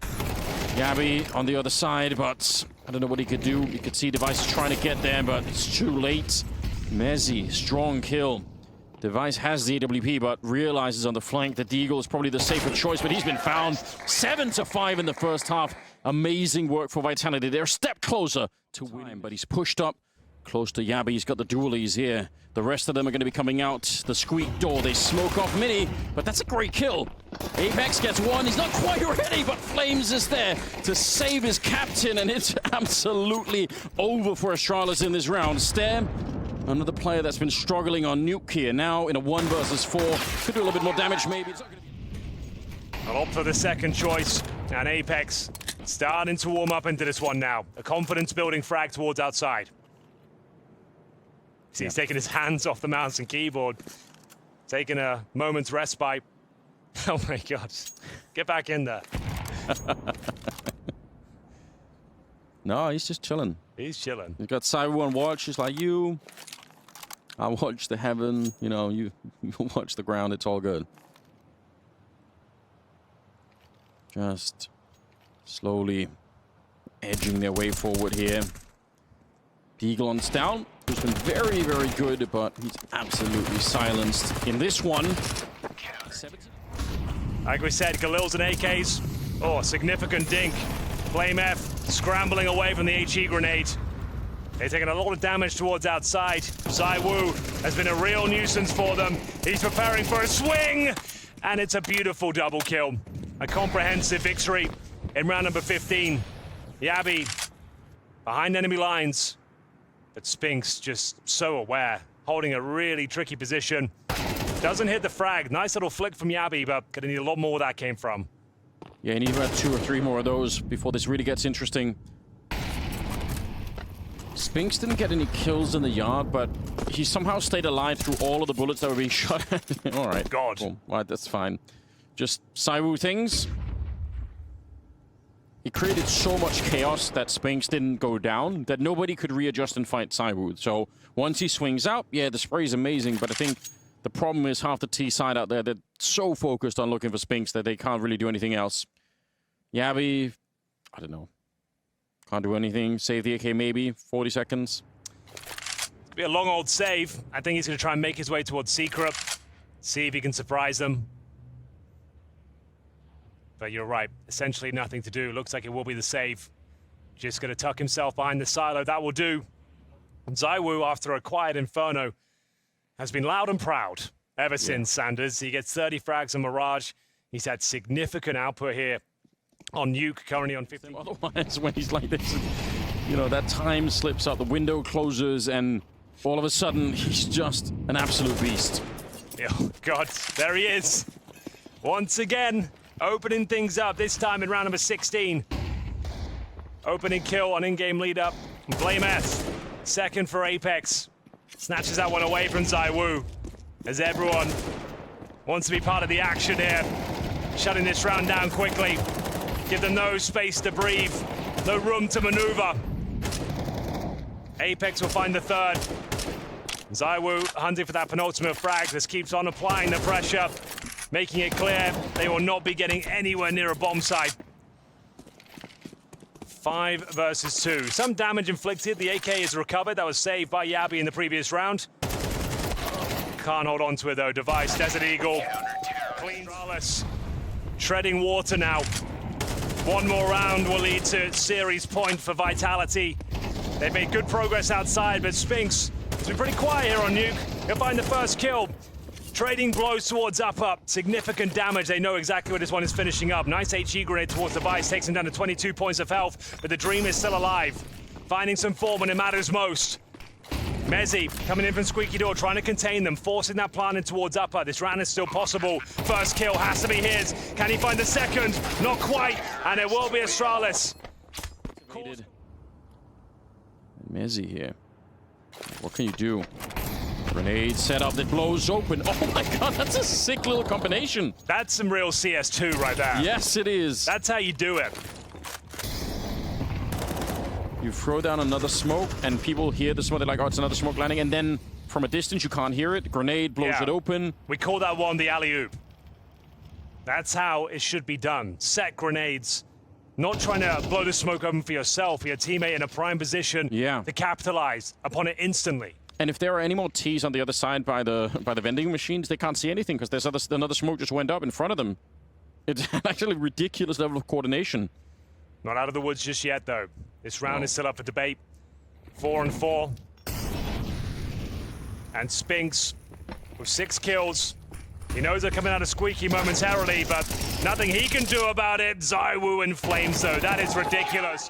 Gabby on the other side, but I don't know what he could do. You could see Device trying to get there, but it's too late. monesy, strong kill. Device has the AWP, but realizes on the flank that Deagle is probably the safer choice, but he's been found. 7-5 in the first half. Amazing work for Vitality. They're a step closer to winning, but he's pushed up close to Yabi. He's got the dualies here. The rest of them are going to be coming out the squeak door. They smoke off Mini, but that's a great kill. Apex gets one. He's not quite ready, but Flames is there to save his captain, and it's absolutely over for Astralis in this round. Stare, another player that's been struggling on Nuke here. Now in a 1 versus 4. Could do a little bit more damage, maybe. It's not gonna be... I'll opt for the second choice, and Apex starting to warm up into this one now. A confidence-building frag towards outside. See, he's taking his hands off the mouse and keyboard, taking a moment's respite. Oh my God, get back in there. No, he's just chilling. He's chilling. He's got Zywoo on watch, just like you. I watch the heaven, you know, you watch the ground, it's all good. Just slowly edging their way forward here. Deagle on down, who's been very, very good, but he's absolutely silenced in this one. Like we said, Galil's and AKs. Oh, significant dink. Flame F scrambling away from the HE grenade. They're taking a lot of damage towards outside. Zywoo has been a real nuisance for them. He's preparing for a swing, and it's a beautiful double kill. A comprehensive victory in round number 15. Yabi behind enemy lines, but Spinks just so aware, holding a really tricky position. Doesn't hit the frag. Nice little flick from Yabi, but gonna need a lot more where that came from. Yeah, you need about 2 or 3 more of those before this really gets interesting. Spinks didn't get any kills in the yard, but he somehow stayed alive through all of the bullets that were being shot at. All right. God. Cool. All right, that's fine. Just Zywoo things. He created so much chaos that Spinks didn't go down, that nobody could readjust and fight Zywoo. So once he swings out, yeah, the spray is amazing, but I think the problem is half the T side out there, they're so focused on looking for Spinks that they can't really do anything else. Yabi, I don't know. Can't do anything. Save the AK maybe. 40 seconds. Be a long old save. I think he's going to try and make his way towards Secret. See if he can surprise them. But you're right. Essentially nothing to do. Looks like it will be the save. Just going to tuck himself behind the silo. That will do. And Zywoo, after a quiet Inferno, has been loud and proud ever since Sanders. He gets 30 frags on Mirage. He's had significant output here on Nuke, currently on 50. Otherwise, when he's like this, you know, that time slips out, the window closes, and all of a sudden, he's just an absolute beast. Oh, God, there he is. Once again, opening things up, this time in round number 16. Opening kill on in-game lead-up. Blame S, second for Apex. Snatches that one away from Zywoo, as everyone wants to be part of the action here. Shutting this round down quickly. Give them no space to breathe, no room to maneuver. Apex will find the third. Zywoo hunting for that penultimate frag. This keeps on applying the pressure, making it clear they will not be getting anywhere near a bomb site. 5 versus 2. Some damage inflicted. The AK is recovered. That was saved by Yabi in the previous round. Can't hold on to it though. Device, Desert Eagle. Clean Astralis. Treading water now. One more round will lead to series point for Vitality. They've made good progress outside, but Spinks has been pretty quiet here on Nuke. He'll find the first kill. Trading blows towards up. Significant damage. They know exactly where this one is finishing up. Nice HE grenade towards Device. Takes him down to 22 points of health, but the Dream is still alive. Finding some form when it matters most. monesy coming in from Squeaky Door, trying to contain them, forcing that plan in towards upper. This round is still possible. First kill has to be his. Can he find the second? Not quite, and it will be Astralis. monesy here. What can you do? Grenade set up that blows open. Oh my God, that's a sick little combination. That's some real CS2 right there. Yes, it is. That's how you do it. You throw down another smoke, and people hear the smoke. They're like, oh, it's another smoke landing. And then from a distance, you can't hear it. Grenade blows it open. We call that one the alley-oop. That's how it should be done. Set grenades Not trying to blow the smoke open for yourself, for your teammate in a prime position to capitalize upon it instantly. And if there are any more T's on the other side by the vending machines, they can't see anything because there's another smoke just went up in front of them. It's actually a ridiculous level of coordination. Not out of the woods just yet, though. This round is still up for debate. 4-4. And Spinks with 6 kills. He knows they're coming out of squeaky momentarily, but nothing he can do about it. Zywoo in flames, though. That is ridiculous.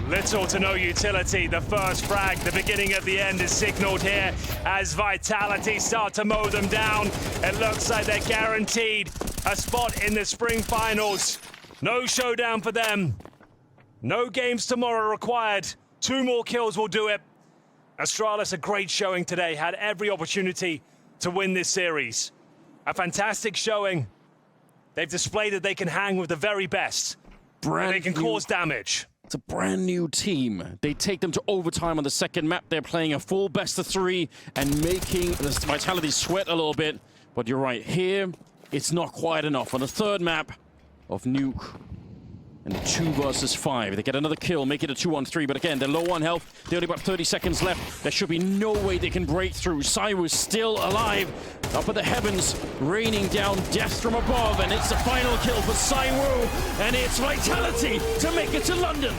Little to no utility. The first frag, the beginning of the end, is signaled here as Vitality start to mow them down. It looks like they're guaranteed a spot in the spring finals. No showdown for them. No games tomorrow required. 2 more kills will do it. Astralis, a great showing today. Had every opportunity to win this series. A fantastic showing. They've displayed that they can hang with the very best. And they can cause damage. It's a brand new team. They take them to overtime on the second map. They're playing a full best of 3 and making the Vitality sweat a little bit. But you're right, here, it's not quite enough. On the third map of Nuke, and 2 versus 5. They get another kill, make it a 2-on-3, but again, they're low on health. They're only about 30 seconds left. There should be no way they can break through. Zywoo is still alive, up at the heavens, raining down death from above, and it's the final kill for Zywoo, and it's Vitality to make it to London.